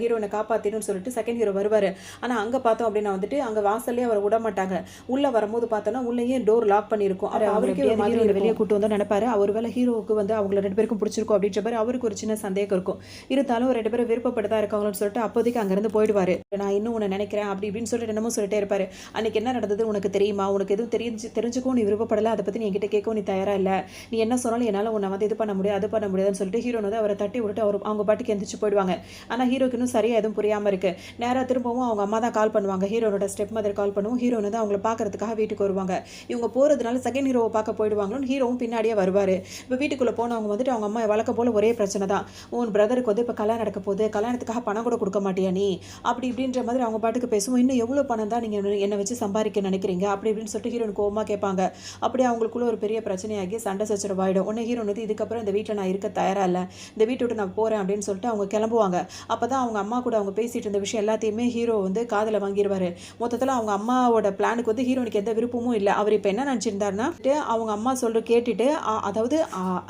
ஹீரோனை காப்பாத்திடும்னு சொல்லிட்டு செகண்ட் ஹீரோ வருவாரு. ஆனா அங்க பார்த்தோம் அப்படின்னா வந்துட்டு அங்க வாசல்லே அவரை விட மாட்டாங்க. உள்ள வரும்போது பார்த்தோம்னா உள்ளேயே டோர் லாக் பண்ணிருக்கும். அவருக்கு ஒரு மாதிரி வெளியே கூட்டு வந்து நினைப்பாரு. ஒருவேளை ஹீரோவுக்கு வந்து அவங்க 2 பேருக்கும் பிடிச்சிருக்கும் அப்படின்ற மாதிரி அவருக்கு ஒரு சின்ன சந்தேகம் இருக்கும். இருந்தாலும் 2 பேரும் விருப்பப்பட்டு தான் இருக்காங்கன்னு சொல்லிட்டு அப்போதைக்கு அங்கிருந்து போயிடுவாரு. நான் இன்னும் உன்னை நினைக்கிறேன் அப்படி இப்படின்னு சொல்லிட்டு என்னமோ சொல்லிட்டே இருப்பாரு. அன்னைக்கு என்ன நடந்தது உனக்கு தெரியுமா, உனக்கு எதுவும் தெரிஞ்சுக்கவும் நீ விருப்பப்படல, அதை பத்தி நீ என்கிட்ட கேட்கவும் நீ தயாரா இல்ல, நீ என்ன சொன்னாலும் என்னால உன்னை வந்து இது பண்ண முடியாது அது பண்ண முடியாதுன்னு சொல்லிட்டு ஹீரோ வந்து அவரை தட்டி விட்டுட்டு அவங்க பாட்டுக்கு எந்திரிச்சு போயிடுவாங்க. ஆனா ஹீரோக்கு இன்னும் சரியா எதுவும் புரியாம இருக்கு. நேரா திரும்பவும் அவங்க அம்மா தான் கால் பண்ணுவாங்க. ஹீரோனோட ஸ்டெப் மதர் கால் பண்ணுவோம். ஹீரோ வந்து அவங்கள பாக்குறதுக்காக வீட்டுக்கு வருவாங்க. இவங்க போறதுனால செகண்ட் ஹீரோவை பார்க்க போயிடுவாங்கன்னு ஹீரோவும் பின்னாடியே வருவாரு. இப்போ வீட்டுக்குள்ள போனவங்க வந்துட்டு அவங்க அம்மா வழக்க போல ஒரே பிரச்சனை தான். உன் பிரதருக்கு வந்து இப்போ கல்யாணம் நடக்க போகுது, கல்யாணத்துக்காக பணம் கூட கொடுக்க மாட்டியா நீ அப்படி இப்படின்ற மாதிரி அவங்க பாட்டுக்கு பேசுவோம். இன்னும் எவ்வளவு பணம் தான் நீங்க என்னை வச்சு சம்பாதிக்க நினைக்கிறீங்க அப்படி இப்படின்னு சொல்லிட்டு ஹீரோன் கோவமா கேட்பாங்க. அப்படியே அவங்களுக்குள்ள ஒரு பெரிய பிரச்சனையாகி சண்டை சச்சரவாயிடும். உடனே ஹீரோன் வந்து இதுக்கப்புறம் இந்த வீட்டில் நான் இருக்க தயாரா இல்லை, இந்த வீட்டை விட்டு நான் போறேன் அப்படின்னு சொல்லிட்டு அவங்க கிளம்புவாங்க. அப்பதான் அவங்க அம்மா கூட அவங்க பேசிட்டு இருந்த விஷயம் எல்லாத்தையுமே ஹீரோ வந்து காதல வாங்கிடுவாரு. மொத்தத்தில் அவங்க அம்மாவோட பிளானுக்கு வந்து ஹீரோனுக்கு எந்த விருப்பமும் இல்லை. அவர் இப்போ என்ன நினைச்சிருந்தாருன்னா, அவங்க அம்மா சொல்ற கேட்டுட்டு அதாவது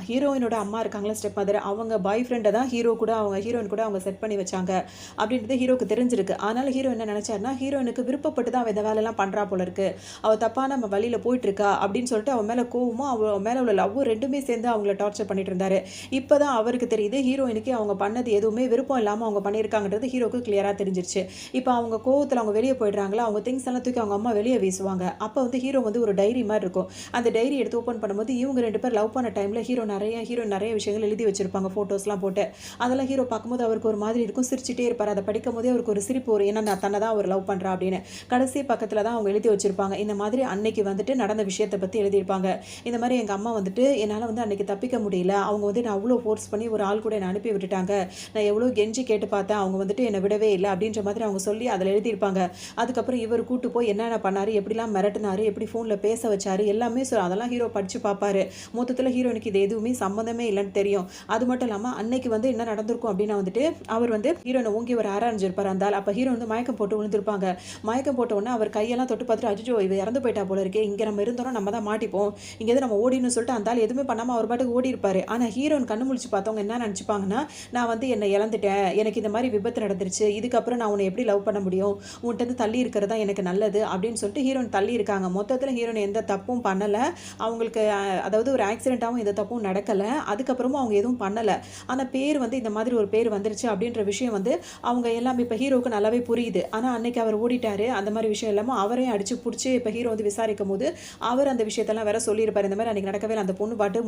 ஹீரோயினோட அம்மா இருக்காங்களா ஸ்டெப் மதர், அவங்க பாய் ஃப்ரெண்டை தான் ஹீரோயின் கூட அவங்க செட் பண்ணி வச்சாங்க அப்படின்றது ஹீரோக்கு தெரிஞ்சிருக்கு. அதனால ஹீரோ என்ன நினைச்சாருன்னா, ஹீரோயினுக்கு விருப்பப்பட்டு தான் அவ இந்த வேலையெல்லாம் பண்றா போல இருக்கு, அவ தப்பான நம்ம வழியில போயிட்டு இருக்கா அப்படின்னு சொல்லிட்டு அவன் மேல கோவமும் அவ மேல உள்ள லவ்வும் ரெண்டுமே சேர்ந்து அவங்கள டார்ச்சர் பண்ணிட்டு இருந்தாரு. இப்பதான் அவருக்கு தெரியுது ஹீரோயினுக்கு அவங்க பண்ணது எதுவுமே விருப்பம் இல்லாம அவங்க பண்ணியிருக்காங்கன்றது ஹீரோக்கு கிளியரா தெரிஞ்சிருச்சு. இப்போ அவங்க கோவத்துல அவங்க வெளியே போயிடுறாங்களா, அவங்க திங்ஸ் எல்லாம் தூக்கி அவங்க அம்மா வெளியே வீசுவாங்க. அப்போ வந்து ஹீரோ வந்து ஒரு டைரி மாதிரி இருக்கும். அந்த டைரி எடுத்து ஓப்பன் பண்ணும்போது இவங்க 2 பேர் லவ் பண்ண டைம்ல ஹீரோயின் நிறைய விஷயங்கள் எழுதி வச்சிருப்பாங்க, போட்டோஸ்லாம் போட்டு. அதெல்லாம் ஹீரோ பார்க்கும்போது அவருக்கு ஒரு மாதிரி இருக்கும், சிரிச்சிட்டே இருப்பார். அதை படிக்கும் போதே அவருக்கு ஒரு சிரிப்பு வரும், ஏன்னா நான் தன்னை தான் அவர் லவ் பண்றா அப்படின்னு. கடைசி பக்கத்துல தான் அவங்க எழுதி வச்சிருப்பாங்க இந்த மாதிரி அன்னைக்கு வந்துட்டு நடந்த விஷயத்தை பத்தி எழுதியிருப்பாங்க. இந்த மாதிரி எங்க அம்மா வந்துட்டு என்னால வந்து அன்னைக்கு தப்பிக்க முடியல, அவங்க வந்து நான் அவ்வளோ ஃபோர்ஸ் பண்ணி ஒரு ஆள் கூட என்னை அனுப்பி விட்டுட்டாங்க, நான் எவ்வளோ கெஞ்சி கேட்டு பார்த்தேன், அவங்க வந்துட்டு என்னை விடவே இல்லை அப்படின்ற மாதிரி அவங்க சொல்லி அதில் எழுதியிருப்பாங்க. அதுக்கப்புறம் இவர் கூட்டு போய் என்னென்ன பண்ணாரு, எப்படிலாம் மிரட்டினாரு, எப்படி ஃபோனில் பேச வச்சாரு எல்லாமே அதெல்லாம் ஹீரோ படிச்சு பார்ப்பாரு. மொத்தத்தில் ஹீரோனுக்கு இது எதுவுமே சம்மந்தமே இல்லைன்னு தெரியும். அது மட்டும் இல்லாமல் அன்னைக்கு வந்து என்ன நடந்திருக்கும் அப்படின்னா வந்துட்டு அவர் வந்து ஹீரோனை ஓங்கி ஒரு ஆரம்பிச்சிருப்பார் அந்த ஆள். அப்போ ஹீரோ வந்து மயக்கம் போட்டு விழுந்திருப்பாங்க. மயக்கம் போட்ட உடனே அவர் கையெல்லாம் தொட்டு பார்த்துட்டு அச்சோ இவ இறந்து போயிட்டா போல இருக்கே, இங்கே நம்ம இருந்தோம்னா நம்ம தான் மாட்டிப்போம், இங்கேருந்து நம்ம ஓடின்னு சொல்லிட்டு அந்த ஆள் எதுவுமே பண்ணாமல் அவர் பாட்டுக்கு ஓடி இருப்பாரு. ஆனால் ஹீரோயின் கண்ணு முழிச்சு பார்த்தவங்க என்ன நினச்சிப்பாங்கன்னா, நான் வந்து என்னை இழந்துட்டேன், எனக்கு இந்த மாதிரி விபத்து நடந்துருச்சு, இதுக்கப்புறம் நான் உன்னை எப்படி லவ் பண்ண முடியும், உன்கிட்ட தள்ளி இருக்கிறது தான் எனக்கு நல்லது அப்படின்னு சொல்லிட்டு ஹீரோயின் தள்ளி இருக்காங்க. மொத்தத்தில் ஹீரோயின் எந்த தப்பும் பண்ணலை. அவங்களுக்கு அதாவது ஒரு ஆக்சிடென்ட்டாகவும் எந்த தப்பும் நடக்கலை. அதுக்கப்புறமும் அவங்க எதுவும் பண்ணலை. ஆனால் பேர் வந்து இந்த மாதிரி ஒரு பேர் வந்துருச்சு அப்படின்ற விஷயம் வந்து அவங்க எல்லாம் இப்போ ஹீரோவுக்கு நல்லாவே புரியுது. ஆனால் அன்னைக்கு அவர் ஓடிட்டாரு அந்த மாதிரி விஷயம் இல்லாமல் அவரையும் அடிச்சு பிடிச்சி இப்போ ஹீரோ வந்து விசாரிக்கும் போது அவர் அந்த விஷயத்தெல்லாம் வேற சொல்லியிருப்பார். இந்த மாதிரி அன்னைக்கு நடக்கவே இல்லை, அந்த பொண்ணு பாட்டு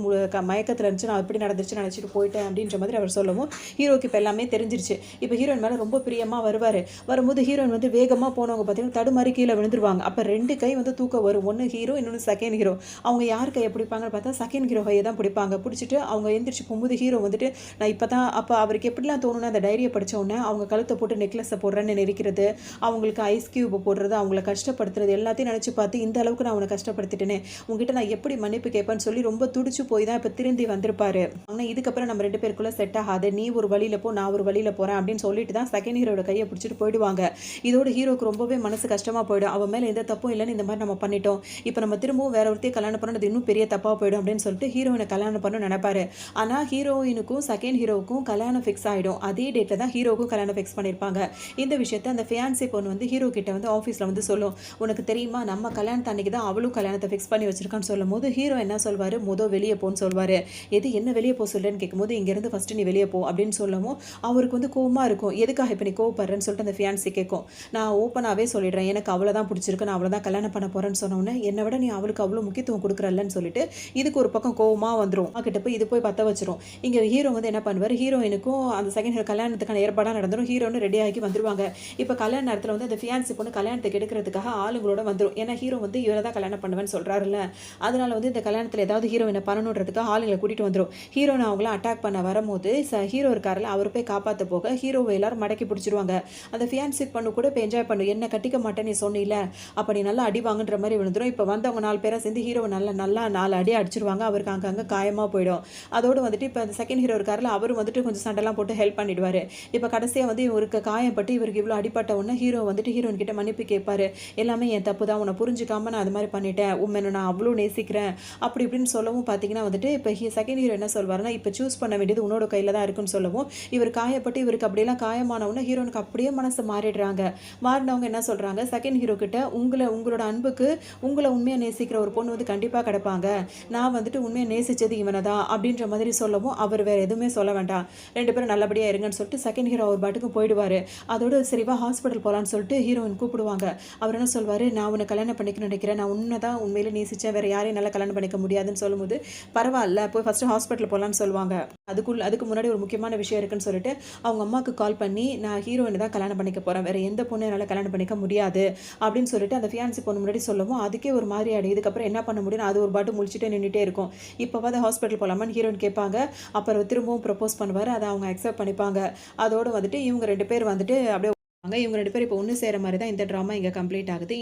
மயக்கத்தில் இருந்துச்சு, நான் எப்படி நடந்துச்சு நினச்சிட்டு போயிட்டேன் அப்படின்ற மாதிரி அவர் சொல்லவும் ஹீரோக்கு இப்போ எல்லாமே தெரிஞ்சிருச்சு. இப்போ ஹீரோயின் மேலே ரொம்ப பிரியமாக வருவார். வரும்போது ஹீரோயின் வந்து வேகமாக போனவங்க பார்த்தீங்கன்னா தடுமாறி கீழே விழுந்துருவாங்க. அப்போ 2 கை வந்து தூக்கம் வரும். ஒன்று ஹீரோ, இன்னொன்று செகண்ட் ஹீரோ. அவங்க யார் கையை பிடிப்பாங்கன்னு பார்த்தா செகண்ட் ஹீரோ கையை தான் பிடிப்பாங்க. பிடிச்சிட்டு அவங்க எந்திரிச்சு போகும்போது ஹீரோ வந்துட்டு நான் இப்போ தான் அப்போ அவருக்கு எப்படிலாம் தோணுன்னா அந்த டைரியை படித்த உடனே அவங்க கழுத்தை போட்டு நெக்லஸை போடுறேன்னு நெரிக்கிறது, அவங்களுக்கு ஐஸ் கியூப் போடுறது, அவங்கள கஷ்டப்படுத்துறது எல்லாத்தையும் நினச்சி பார்த்து இந்த அளவுக்கு நான் அவனை கஷ்டப்படுத்திட்டேனே, உங்ககிட்ட நான் எப்படி மன்னிப்பு கேட்பேன்னு சொல்லி ரொம்ப துடிச்சு போய் தான் இப்போ திருந்தி வந்திருப்பாரு. ஆனால் இதுக்கப்புறம் நம்ம 2 பேருக்குள்ளே செட் ஆகாது, நீ ஒரு வழியில் போ நான் ஒரு வழியில் போகிறேன் அப்படின்னு சொல்லிட்டு தான் செகண்ட் ஹீரோட கையை பிடிச்சிட்டு போயிடுவாங்க. இதோட ஹீரோக்கு ரொம்பவே மனசு கஷ்டமாக போயிடும். அவன் மேலே எந்த தப்பும் இல்லைன்னு இந்த மாதிரி நம்ம பண்ணிட்டோம், இப்போ நம்ம திரும்பவும் வேற ஒருத்தையும் கல்யாணம் பண்ணணும், அது இன்னும் பெரிய தப்பாக போயிடும் அப்படின்னு சொல்லிட்டு ஹீரோயினை கல்யாணம் பண்ண நினைப்பாரு. ஆனால் ஹீரோயினுக்கும் செகண்ட் ஹீரோவுக்கும் கல்யாணம் ஃபிக்ஸ் ஆகிடும். அதே டேட்டில் தான் ஹீரோவுக்கும் கல்யாணம் ஃபிக்ஸ் பண்ணியிருப்பாங்க. இந்த விஷயத்தை அந்த ஃபியான்சி பொண்ணு வந்து ஹீரோ கிட்ட வந்து ஆஃபீஸில் வந்து சொல்லும், உனக்கு தெரியுமா நம்ம கல்யாணத்தை அன்றைக்கி தான் அவளும் கல்யாணத்தை ஃபிக்ஸ் பண்ணி வச்சிருக்கான்னு சொல்லும் போது ஹீரோ என்ன சொல்வார், வெளியே போன்னு சொல்வார். எது என்ன வெளியே போக சொல்கிறேன்னு கேட்கும்போது இங்கேருந்து ஃபஸ்ட்டு நீ வெளியே போ அப்படின்னு சொல்லவும் அவருக்கு வந்து கோவமாக இருக்கும். எதுக்காக இப்போ நீ கோவப்படுறேன்னு சொல்லிட்டு அந்த ஃபியான்சி கேட்கும். நான் ஓப்பனாகவே சொல்லிடுறேன், எனக்கு அவளை தான் பிடிச்சிருக்கு, நான் அவளை தான் கல்யாணம் பண்ண போகிறேன்னு சொன்னோன்னே என்னை விட நீ அவளுக்கு அவ்வளோ முக்கியத்துவம் கொடுக்குறல்லன்னு சொல்லிட்டு இதுக்கு ஒரு பக்கம் கோவமாக வந்துடும். கிட்ட போய் இது போய் பற்ற வச்சிரும். இங்கே ஹீரோ வந்து என்ன பண்ணுவார், ஹீரோயினுக்கும் அந்த செகண்ட் ஹீரோ கல்யாணத்துக்கான ஏற்பாடாக நடந்துடும். ஹீரோன்னு ரெடி ஆகி வந்துருவாங்க. இப்போ கல்யாண நேரத்தில் வந்து அந்த ஃபியான்சி பொண்ணு கல்யாணத்துக்கு எடுக்கிறதுக்காக ஆளுங்களோட வந்துடும். ஏன்னா ஹீரோ வந்து இவரை தான் கல்யாணம் பண்ணுவேன்னு சொல்கிறாருல்ல, அதனால வந்து இந்த கல்யாணத்தில் ஏதாவது ஹீரோயினை பண்ணணுன்றதுக்காக ஆளுங்களை கூட்டிகிட்டு வந்துடும். ஹீரோனை அவங்கள அட்டாக் பண்ண வரும்போது ஹீரோ இருக்காரில் அவர் போய் காப்பாற்ற போக ஹீரோவை எல்லாரும் மடக்கி பிடிச்சிருவாங்க. அந்த ஃபியான்சி பொண்ணு கூட இப்போ என்ஜாய் பண்ணும், என்ன கட்டிக்க மாட்டேன்னு நீ சொன்னில, அப்போ நீ நல்லா அடி வாங்குன்ற மாதிரி விழுந்துடும். இப்போ வந்தவங்க 4 பேரை சேர்ந்து ஹீரோவை நல்லா 4 அடி அடிச்சிருவாங்க. அவருக்கு அங்கங்கே காயமாக போயிடும். அதோடு வந்துட்டு இப்போ அந்த செகண்ட் ஹீரோ இருக்காரில் அவர் வந்துட்டு கொஞ்சம் சண்டைலாம் போட்டு ஹெல்ப் பண்ணிடுவார். இப்போ கடைசியாக வந்து இவருக்கு காயப்பட்டு இவருக்கு இவ்வளோ அடிப்பட்ட உடனே ஹீரோ வந்துட்டு ஹீரோயின் கிட்ட மன்னிப்பு கேட்பாரு. எல்லாமே என் தப்பு தான், உன்னை புரிஞ்சுக்காம நான் அது மாதிரி பண்ணிட்டேன், உண்மை நான் அவ்வளோ நேசிக்கிறேன் அப்படி இப்படின்னு சொல்லவும் பார்த்தீங்கன்னா வந்துட்டு இப்போ செகண்ட் ஹீரோ என்ன சொல்வாருன்னா, இப்போ சூஸ் பண்ண வேண்டியது உன்னோட கையில் தான் இருக்குன்னு சொல்லவும் இவர் காயப்பட்டு இவருக்கு அப்படியெல்லாம் காயமானவுடனே ஹீரோனுக்கு அப்படியே மனசு மாறிடுறாங்க. மாறினவங்க என்ன சொல்கிறாங்க, செகண்ட் ஹீரோ கிட்ட உங்களோட அன்புக்கு உங்களை உண்மையாக நேசிக்கிற ஒரு பொண்ணு வந்து கண்டிப்பாக கிடப்பாங்க, நான் வந்துட்டு உண்மையாக நேசித்தது இவனை தான் அப்படின்ற மாதிரி சொல்லவும் அவர் வேறு எதுவுமே சொல்ல வேண்டாம், 2 பேரும் நல்லபடியாக இருங்கன்னு சொல்லிட்டு செகண்ட் ஹீரோ அவர் பாட்டுக்கும் போயிடுவார். அதோட சரிவா ஹாஸ்பிட்டல் போகலான்னு சொல்லிட்டு ஹீரோயின் கூப்பிடுவாங்க. அவர் என்ன சொல்வார், நான் உன்னை கல்யாணம் பண்ணிக்கணும்னு நினைக்கிறேன், நான் உன்னை தான் உண்மையிலே நேசித்தேன், வேறு யாரையும் நல்லா கல்யாணம் பண்ணிக்க முடியாதுன்னு சொல்லும்போது பரவாயில்ல போய் ஃபஸ்ட்டு ஹாஸ்பிட்டல் போகலான்னு சொல்லுவாங்க. அதுக்கு முன்னாடி ஒரு முக்கியமான விஷயம் இருக்குன்னு சொல்லிட்டு அவங்க அம்மாவுக்கு கால் பண்ணி நான் ஹீரோயினை தான் கல்யாணம் பண்ணிக்க போகிறேன், வேறு எந்த பொண்ணு என்னால் கல்யாணம் பண்ணிக்க முடியாது அப்படின்னு சொல்லிட்டு அந்த ஃபியான்சி பொண்ணு முன்னாடி சொல்லவும் அதுக்கே ஒரு மாதிரி ஆகிடும். இதுக்கப்புறம் என்ன பண்ண முடியும், அது ஒரு பாட்டு முடிச்சுட்டே நின்றுட்டே இருக்கும். இப்போவாது ஹாஸ்பிட்டல் போகலாமான்னு ஹீரோயின் கேட்பாங்க. அப்புறம் திரும்பவும் ப்ரப்போஸ் பண்ணுவார், அதை அவங்க அக்செப்ட் பண்ணிப்பாங்க. அதோடு வந்துட்டு இவங்க 2 பேர் வந்துட்டு அப்படியே இவங்க 2 பேர் இப்போ ஒன்று சேர மாதிரி தான் இந்த ட்ராமா இங்கே கம்ப்ளீட் ஆகுது.